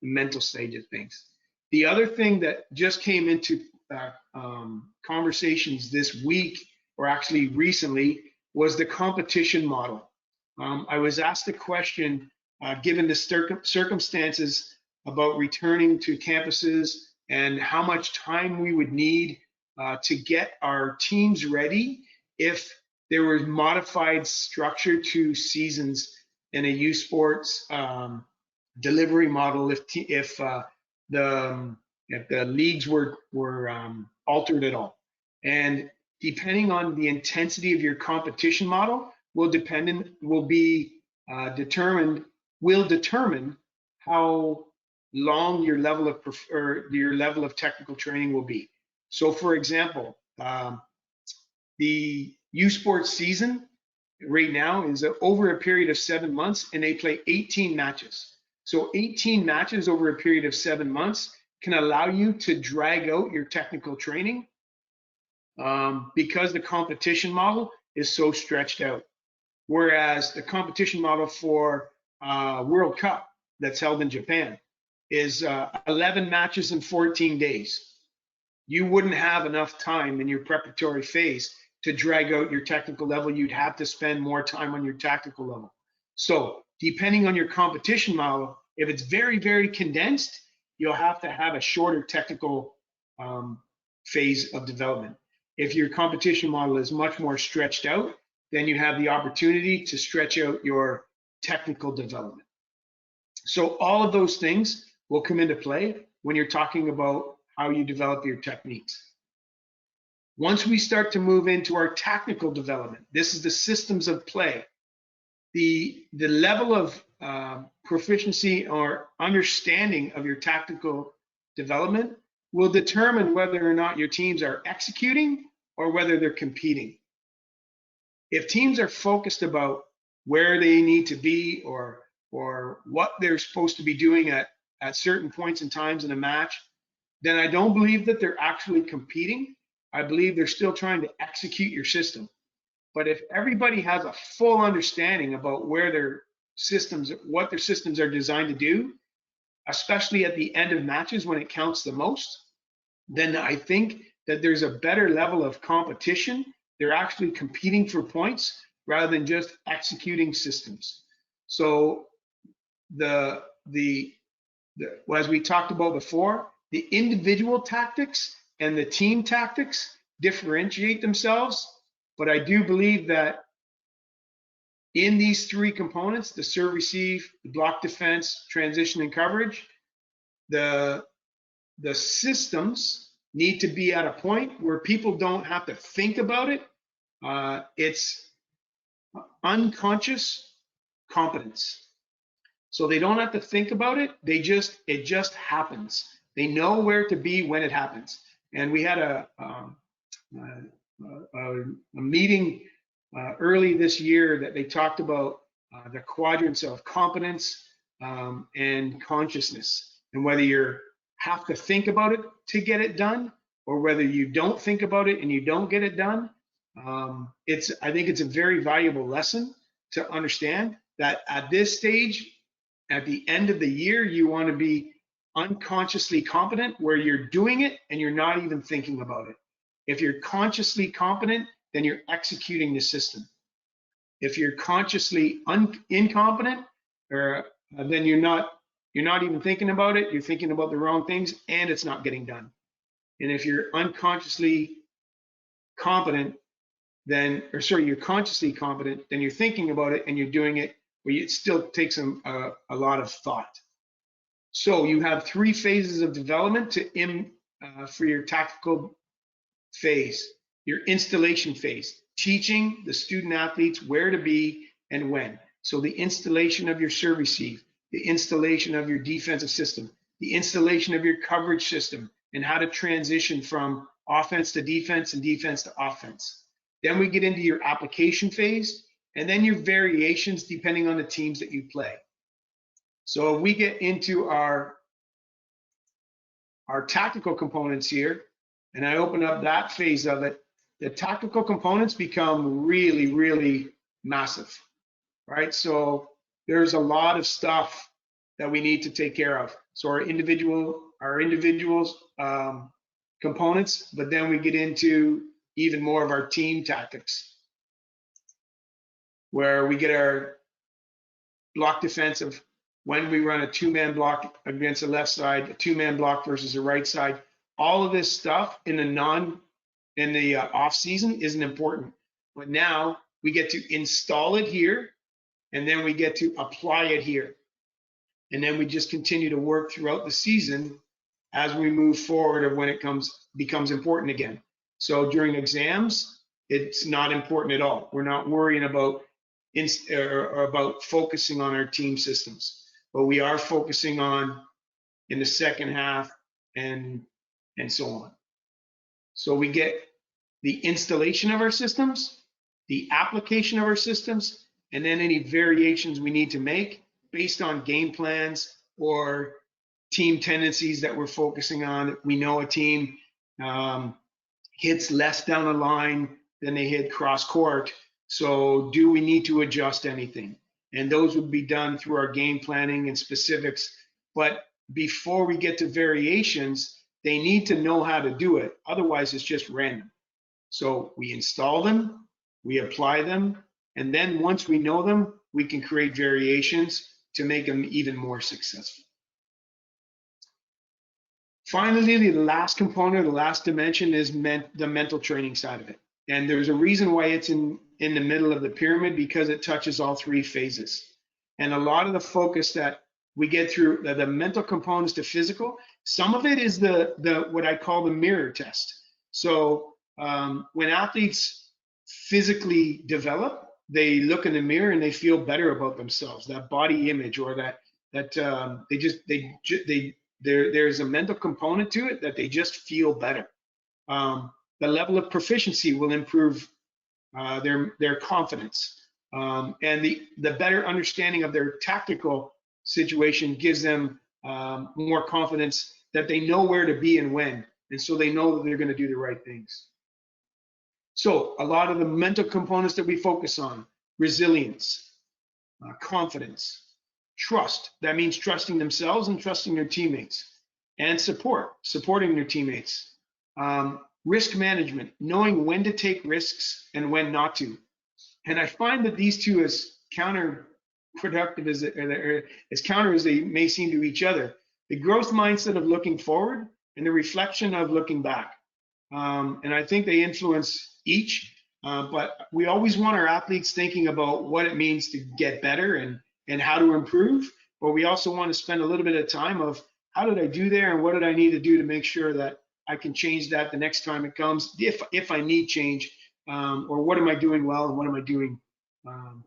mental stage of things. The other thing that just came into conversations this week, or actually recently, was the competition model. I was asked a question, given the circumstances about returning to campuses and how much time we would need to get our teams ready if there was modified structure to seasons in a U Sports delivery model, if the leagues were altered at all. And depending on the intensity of your competition model will determine how long your level of technical training will be. So for example, the U Sports season right now is over a period of 7 months, and they play 18 matches. So 18 matches over a period of 7 months can allow you to drag out your technical training because the competition model is so stretched out. Whereas the competition model for World Cup that's held in Japan, is 11 matches in 14 days. You wouldn't have enough time in your preparatory phase to drag out your technical level. You'd have to spend more time on your tactical level. So depending on your competition model, if it's very, very condensed, you'll have to have a shorter technical phase of development. If your competition model is much more stretched out, then you have the opportunity to stretch out your technical development. So all of those things will come into play when you're talking about how you develop your techniques. Once we start to move into our tactical development, this is the systems of play. The level of proficiency or understanding of your tactical development will determine whether or not your teams are executing or whether they're competing. If teams are focused about where they need to be or what they're supposed to be doing at certain points and times in a match, then I don't believe that they're actually competing. I believe they're still trying to execute your system. But if everybody has a full understanding about where their systems, what their systems are designed to do, especially at the end of matches when it counts the most, then I think that there's a better level of competition. They're actually competing for points rather than just executing systems. So as we talked about before, the individual tactics and the team tactics differentiate themselves. But I do believe that in these three components, the serve receive, the block defense, transition and coverage, the systems need to be at a point where people don't have to think about it. It's unconscious competence. So they don't have to think about it. It just happens. They know where to be when it happens. And we had a meeting early this year that they talked about the quadrants of competence and consciousness, and whether you have to think about it to get it done, or whether you don't think about it and you don't get it done. I think it's a very valuable lesson to understand that at this stage, at the end of the year, you want to be unconsciously competent where you're doing it and you're not even thinking about it. If you're consciously competent, then you're executing the system. If you're consciously incompetent, then you're not even thinking about it. You're thinking about the wrong things, and it's not getting done. And if you're unconsciously competent, you're consciously competent, then you're thinking about it and you're doing it, but it still takes a lot of thought. So you have three phases of development for your tactical phase. Your installation phase, teaching the student athletes where to be and when. So the installation of your serve receive, the installation of your defensive system, the installation of your coverage system, and how to transition from offense to defense and defense to offense. Then we get into your application phase, and then your variations depending on the teams that you play. So we get into our tactical components here, and I open up that phase of it. The tactical components become really, really massive, right? So there's a lot of stuff that we need to take care of. So our individuals components, but then we get into even more of our team tactics, where we get our block defensive, when we run a two-man block against the left side, a two-man block versus the right side. All of this stuff in the off season isn't important, but now we get to install it here, and then we get to apply it here, and then we just continue to work throughout the season as we move forward, or when it becomes important again. So during exams, it's not important at all. We're not worrying about focusing on our team systems, but we are focusing on in the second half and so on. So we get the installation of our systems, the application of our systems, and then any variations we need to make based on game plans or team tendencies that we're focusing on. We know a team hits less down the line than they hit cross court. So do we need to adjust anything? And those would be done through our game planning and specifics. But before we get to variations, they need to know how to do it. Otherwise, it's just random. So we install them, we apply them, and then once we know them, we can create variations to make them even more successful. Finally, the last component, the last dimension is the mental training side of it. And there's a reason why it's in the middle of the pyramid, because it touches all three phases. And a lot of the focus that we get through the mental components to physical, some of it is the what I call the mirror test. So when athletes physically develop, they look in the mirror and they feel better about themselves, that body image, or there's a mental component to it that they just feel better. The level of proficiency will improve their confidence, and the better understanding of their tactical situation gives them more confidence that they know where to be and when, and so they know that they're going to do the right things. So a lot of the mental components that we focus on: resilience, confidence, trust. That means trusting themselves and trusting their teammates, and supporting their teammates. Risk management, knowing when to take risks and when not to. And I find that these two, as counterproductive as counter as they may seem to each other, the growth mindset of looking forward and the reflection of looking back. And I think they influence each, but we always want our athletes thinking about what it means to get better and how to improve, but we also want to spend a little bit of time of how did I do there and what did I need to do to make sure that I can change that the next time it comes, if I need change, or what am I doing well and what am I doing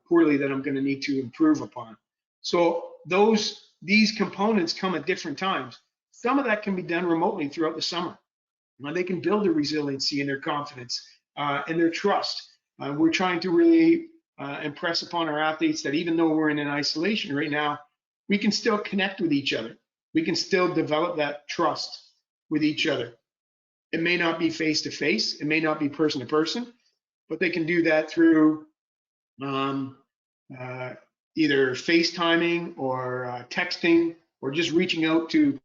poorly that I'm going to need to improve upon. So these components come at different times. Some of that can be done remotely throughout the summer. Now they can build their resiliency and their confidence and their trust. We're trying to really impress upon our athletes that even though we're in an isolation right now, we can still connect with each other. We can still develop that trust with each other. It may not be face to face, it may not be person to person, but they can do that through either FaceTiming or texting, or just reaching out to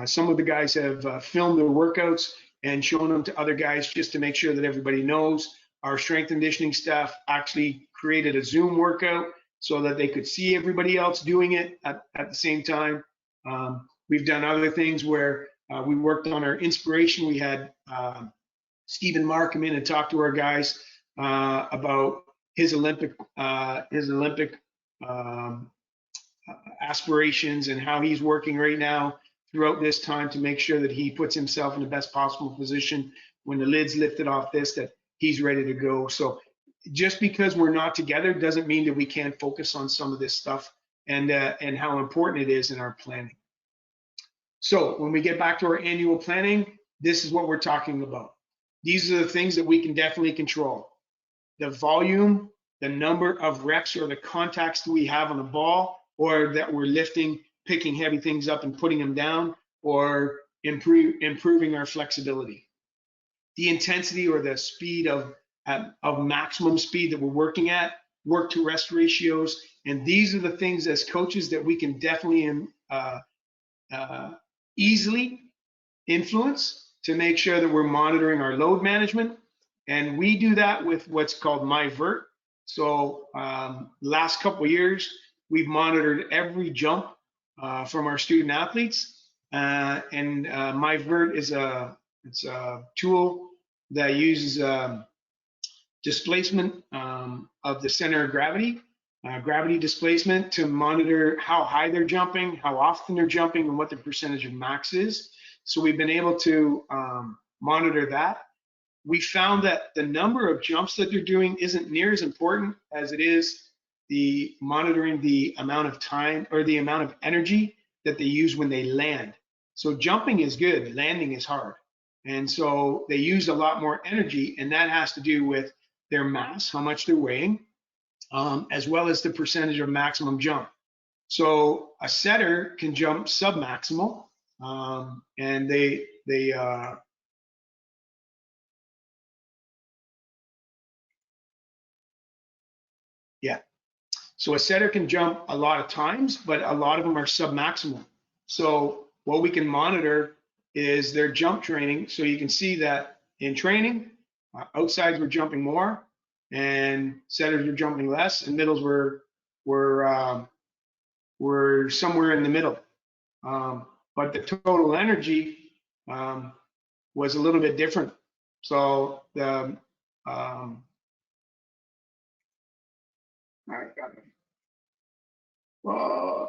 some of the guys have filmed their workouts and shown them to other guys just to make sure that everybody knows. Our strength and conditioning staff actually created a Zoom workout so that they could see everybody else doing it at the same time. We've done other things where we worked on our inspiration. We had Stephen Mark come in and talk to our guys about his Olympic aspirations and how he's working right now throughout this time to make sure that he puts himself in the best possible position when the lid's lifted off this, that he's ready to go. So just because we're not together doesn't mean that we can't focus on some of this stuff and how important it is in our planning. So when we get back to our annual planning, this is what we're talking about. These are the things that we can definitely control: the volume, the number of reps or the contacts that we have on the ball, or that we're lifting, picking heavy things up and putting them down, or improving our flexibility. The intensity or the speed of maximum speed that we're working at, work to rest ratios, and these are the things as coaches that we can definitely easily influence to make sure that we're monitoring our load management. And we do that with what's called MyVert. So last couple of years, we've monitored every jump from our student athletes. And MyVert is a tool that uses displacement of the center of gravity, gravity displacement, to monitor how high they're jumping, how often they're jumping, and what the percentage of max is. So we've been able to monitor that. We found that the number of jumps that they're doing isn't near as important as it is the monitoring the amount of time or the amount of energy that they use when they land. So jumping is good, landing is hard. And so they use a lot more energy, and that has to do with their mass, how much they're weighing, as well as the percentage of maximum jump. So a setter can jump sub-maximal, and so a setter can jump a lot of times, but a lot of them are sub-maximal. So what we can monitor is their jump training. So you can see that in training, outsides were jumping more, and setters were jumping less, and middles were somewhere in the middle. But the total energy was a little bit different. So the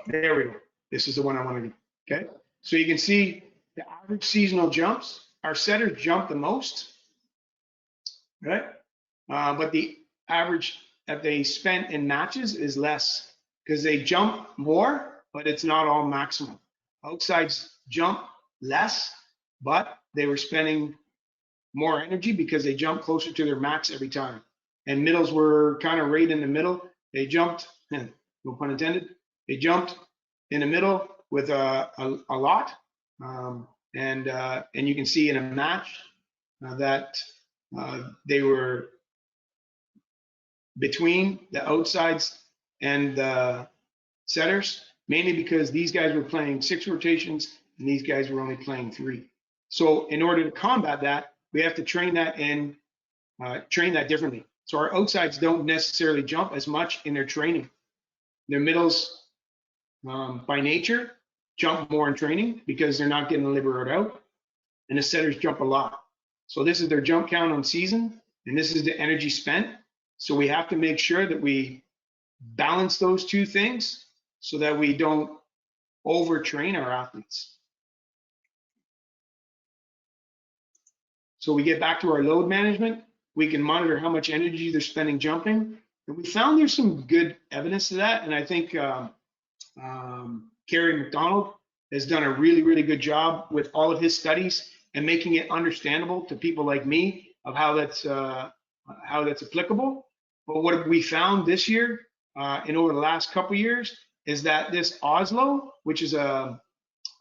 there we go. This is the one I want to do. Okay. So you can see the average seasonal jumps. Our setters jump the most, right? But the average that they spent in matches is less because they jump more, but it's not all maximum. Outsides jump less, but they were spending more energy because they jumped closer to their max every time. And middles were kind of right in the middle. They jumped, no pun intended, they jumped in the middle with a lot. And you can see in a match that they were between the outsides and the setters, mainly because these guys were playing 6 rotations and these guys were only playing 3. So in order to combat that, we have to train that and train that differently. So our outsides don't necessarily jump as much in their training. Their middles, by nature, jump more in training because they're not getting liberated out, and the setters jump a lot. So this is their jump count on season, and this is the energy spent. So we have to make sure that we balance those two things so that we don't overtrain our athletes. So we get back to our load management. We can monitor how much energy they're spending jumping. And we found there's some good evidence to that. And I think Kerry McDonald has done a really, really good job with all of his studies and making it understandable to people like me of how that's applicable. But what we found this year and over the last couple of years is that this Oslo, which is a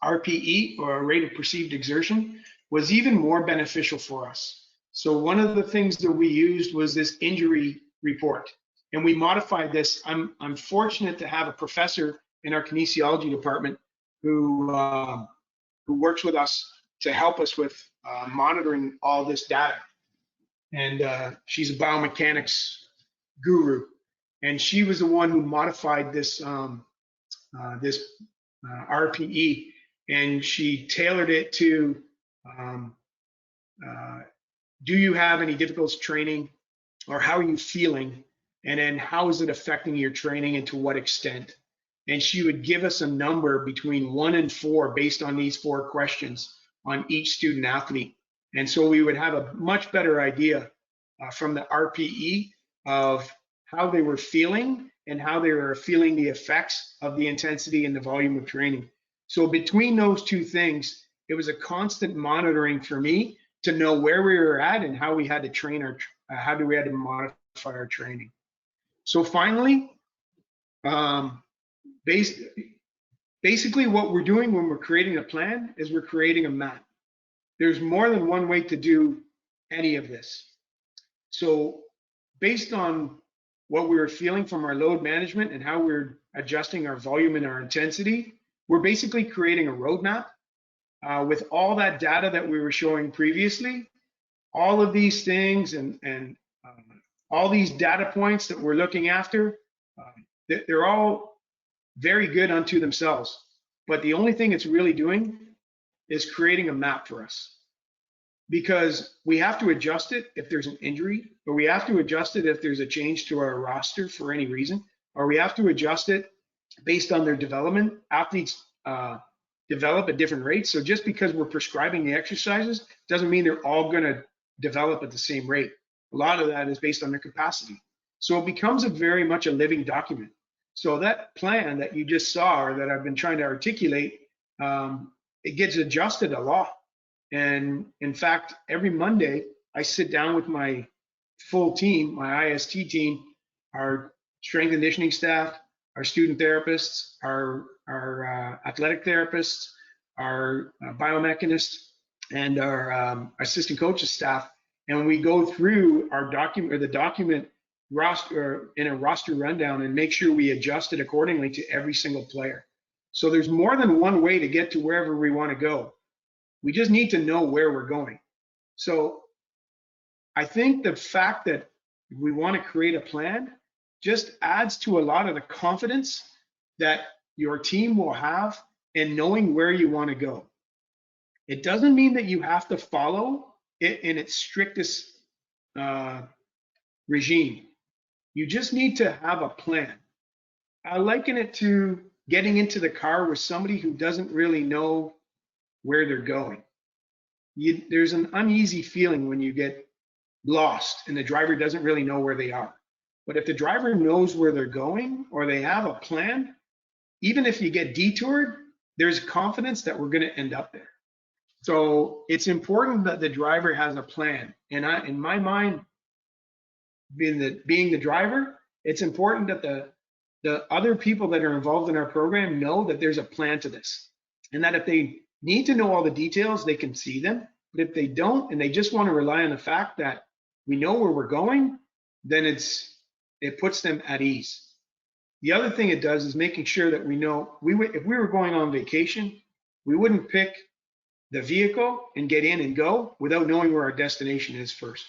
RPE, or a rate of perceived exertion, was even more beneficial for us. So one of the things that we used was this injury report, and we modified this. I'm fortunate to have a professor in our kinesiology department who works with us to help us with monitoring all this data. And she's a biomechanics guru, and she was the one who modified this RPE, and she tailored it to do you have any difficulties training, or how are you feeling, and then how is it affecting your training and to what extent. And she would give us a number between 1 and 4 based on these 4 questions on each student athlete. And so we would have a much better idea from the RPE of how they were feeling and how they were feeling the effects of the intensity and the volume of training. So between those two things, it was a constant monitoring for me to know where we were at and how we had to train how we had to modify our training. So finally, basically what we're doing when we're creating a plan is we're creating a map. There's more than one way to do any of this. So based on what we were feeling from our load management and how we're adjusting our volume and our intensity, we're basically creating a roadmap with all that data that we were showing previously, all of these things and all these data points that we're looking after, they're all very good unto themselves. But the only thing it's really doing is creating a map for us, because we have to adjust it if there's an injury, or we have to adjust it if there's a change to our roster for any reason, or we have to adjust it based on their development. Athletes develop at different rates. So just because we're prescribing the exercises doesn't mean they're all going to develop at the same rate. A lot of that is based on their capacity. So it becomes very much a living document. So that plan that you just saw, or that I've been trying to articulate, it gets adjusted a lot. And in fact, every Monday, I sit down with my full team, my IST team, our strength and conditioning staff, our student therapists, our athletic therapists, our biomechanists, and our assistant coaches staff, and we go through our document, or the document roster, in a roster rundown, and make sure we adjust it accordingly to every single player. So there's more than one way to get to wherever we want to go. We just need to know where we're going. So I think the fact that we want to create a plan just adds to a lot of the confidence that your team will have in knowing where you want to go. It doesn't mean that you have to follow it in its strictest regime. You just need to have a plan. I liken it to getting into the car with somebody who doesn't really know where they're going. There's an uneasy feeling when you get lost and the driver doesn't really know where they are. But if the driver knows where they're going or they have a plan, even if you get detoured, there's confidence that we're going to end up there. So it's important that the driver has a plan. And in my mind, being the driver, it's important that the other people that are involved in our program know that there's a plan to this, and that if they need to know all the details, they can see them. But if they don't, and they just want to rely on the fact that we know where we're going, then it puts them at ease. The other thing it does is making sure that we know if we were going on vacation, we wouldn't pick the vehicle and get in and go without knowing where our destination is first.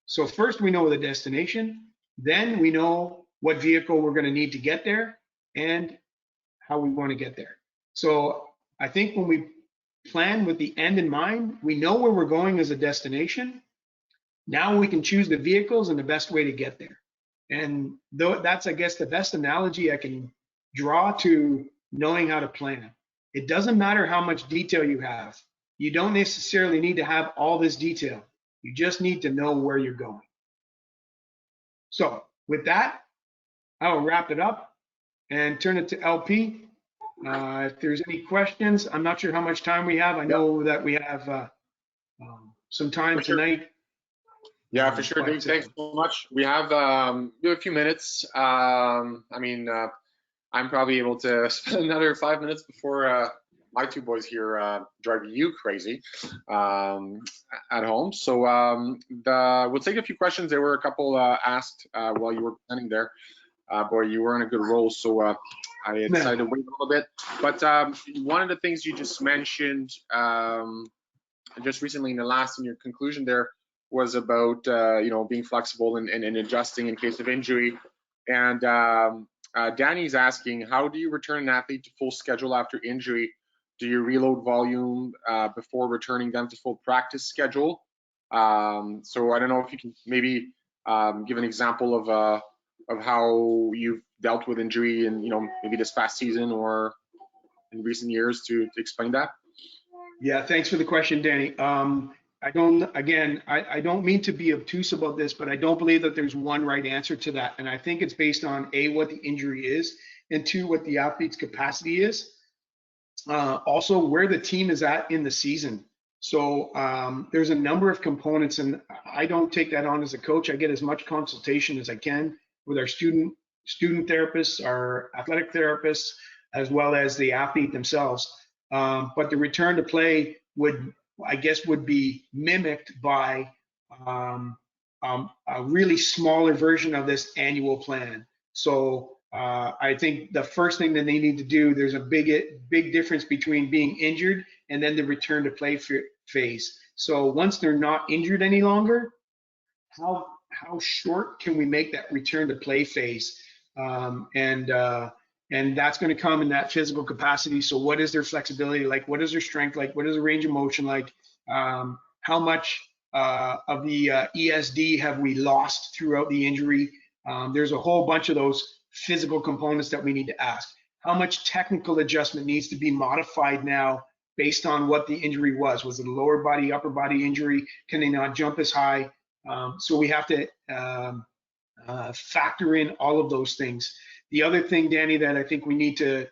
So first we know the destination, then we know what vehicle we're going to need to get there and how we want to get there. So I think when we plan with the end in mind, we know where we're going as a destination. Now we can choose the vehicles and the best way to get there. And that's, I guess, the best analogy I can draw to knowing how to plan. It doesn't matter how much detail you have. You don't necessarily need to have all this detail. You just need to know where you're going. So with that, I'll wrap it up and turn it to LP. If there's any questions, I'm not sure how much time we have. I know that we have some time tonight. Yeah, for sure. Dave, thanks so much. We have a few minutes. I mean, I'm probably able to spend another 5 minutes before my two boys here drive you crazy at home. So we'll take a few questions. There were a couple asked while you were planning there. Boy, you were in a good role, so I decided to wait a little bit. But one of the things you just mentioned just recently in your conclusion there was about being flexible and adjusting in case of injury. And Danny's asking, how do you return an athlete to full schedule after injury? Do you reload volume before returning them to full practice schedule? So I don't know if you can maybe give an example of how you've dealt with injury in maybe this past season or in recent years to explain that. Yeah, thanks for the question, Danny. I don't mean to be obtuse about this, but I don't believe that there's one right answer to that. And I think it's based on A, what the injury is, and two, what the athlete's capacity is. Also, where the team is at in the season. So there's a number of components, and I don't take that on as a coach. I get as much consultation as I can with our student therapists, our athletic therapists, as well as the athlete themselves. But the return to play would be mimicked by a really smaller version of this annual plan. So I think the first thing that they need to do, there's a big difference between being injured and then the return to play phase. So once they're not injured any longer, how short can we make that return to play phase? And that's going to come in that physical capacity. So what is their flexibility like? What is their strength like? What is the range of motion like? How much of the ESD have we lost throughout the injury? There's a whole bunch of those physical components that we need to ask. How much technical adjustment needs to be modified now based on what the injury was? Was it a lower body, upper body injury? Can they not jump as high? So we have to factor in all of those things. The other thing, Danny, that I think we need to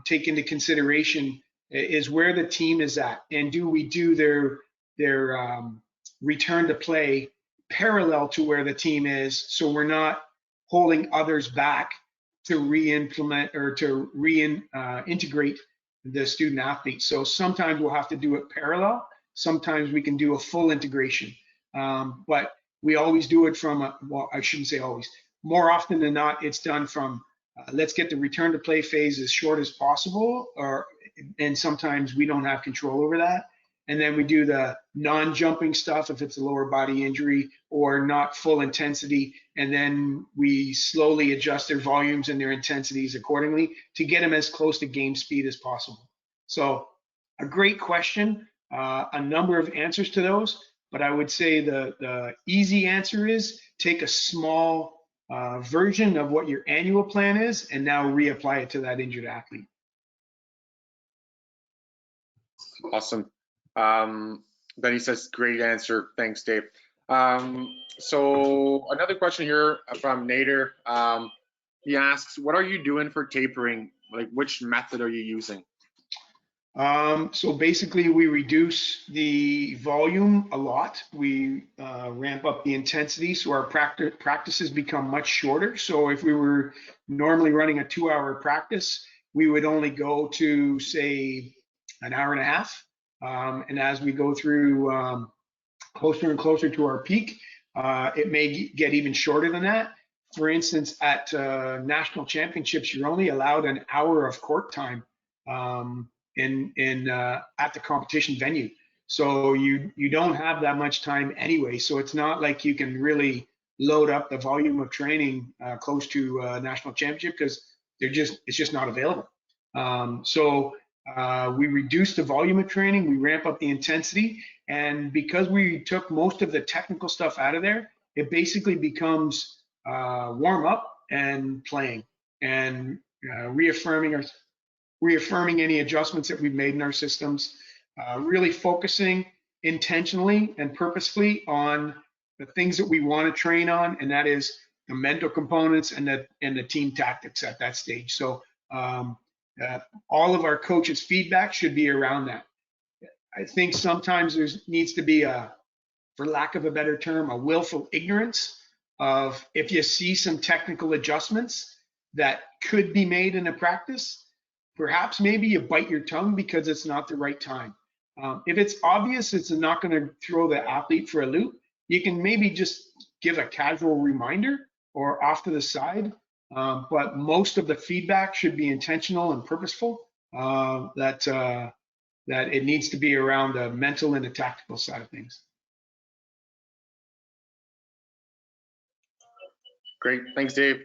take into consideration is where the team is at, and do we do their return to play parallel to where the team is, so we're not holding others back to re-implement or to integrate the student athlete. So sometimes we'll have to do it parallel. Sometimes we can do a full integration, but we always do it from I shouldn't say always. More often than not, it's done from let's get the return to play phase as short as possible, and sometimes we don't have control over that. And then we do the non-jumping stuff if it's a lower body injury or not full intensity. And then we slowly adjust their volumes and their intensities accordingly to get them as close to game speed as possible. So a great question, a number of answers to those, but I would say the easy answer is take a small version of what your annual plan is and now reapply it to that injured athlete. Awesome. Then he says, great answer. Thanks, Dave. So another question here from Nader. He asks, what are you doing for tapering? Like, which method are you using? So basically, we reduce the volume a lot. We ramp up the intensity, so our practices become much shorter. So if we were normally running a 2-hour practice, we would only go to, say, an hour and a half. And as we go through closer and closer to our peak, it may get even shorter than that. For instance, at national championships, you're only allowed an hour of court time at the competition venue. So you don't have that much time anyway. So it's not like you can really load up the volume of training close to a national championship because it's just not available. So we reduce the volume of training, we ramp up the intensity, and because we took most of the technical stuff out of there, it basically becomes warm up and playing and reaffirming any adjustments that we've made in our systems, really focusing intentionally and purposefully on the things that we want to train on, and that is the mental components and the team tactics at that stage. So all of our coaches' feedback should be around that. I think sometimes there needs to be for lack of a better term, a willful ignorance of if you see some technical adjustments that could be made in a practice, perhaps maybe you bite your tongue because it's not the right time. If it's obvious it's not going to throw the athlete for a loop, you can maybe just give a casual reminder or off to the side. But most of the feedback should be intentional and purposeful, that it needs to be around the mental and the tactical side of things. Great, thanks, Dave.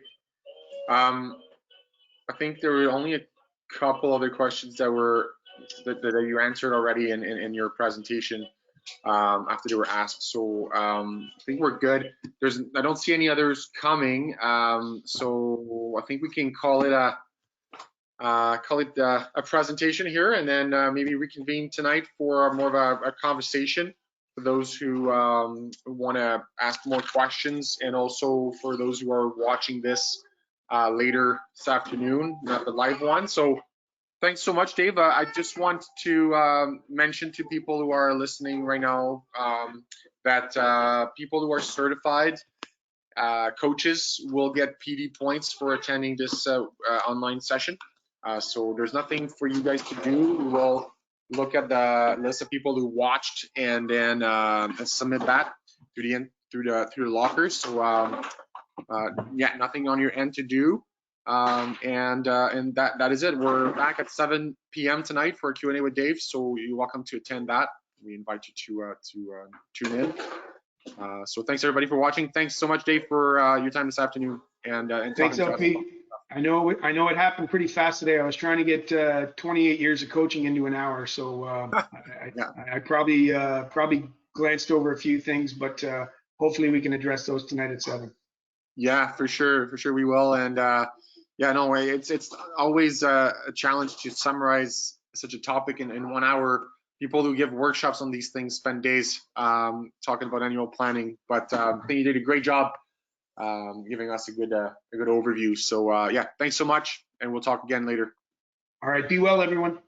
I think there were only a couple other questions that you answered already in your presentation after they were asked. So I think we're good. I don't see any others coming. So I think we can call it a presentation here, and then maybe reconvene tonight for more of a conversation for those who want to ask more questions, and also for those who are watching this later this afternoon, not the live one. So thanks so much, Dave. I just want to mention to people who are listening right now that people who are certified coaches will get PD points for attending this online session. So there's nothing for you guys to do. We will look at the list of people who watched and then submit that through the lockers. So yeah, nothing on your end to do. And that is it. We're back at 7 p.m. tonight for a Q&A with Dave, so you're welcome to attend that. We invite you to tune in. So thanks everybody for watching. Thanks so much, Dave, for your time this afternoon. And thanks, LP. I know it happened pretty fast today. I was trying to get 28 years of coaching into an hour, so I probably glanced over a few things, but hopefully we can address those tonight at 7. Yeah, for sure we will. And yeah, no way. It's always a challenge to summarize such a topic in 1 hour. People who give workshops on these things spend days talking about annual planning. But I think you did a great job giving us a good overview. So yeah, thanks so much, and we'll talk again later. All right, be well, everyone.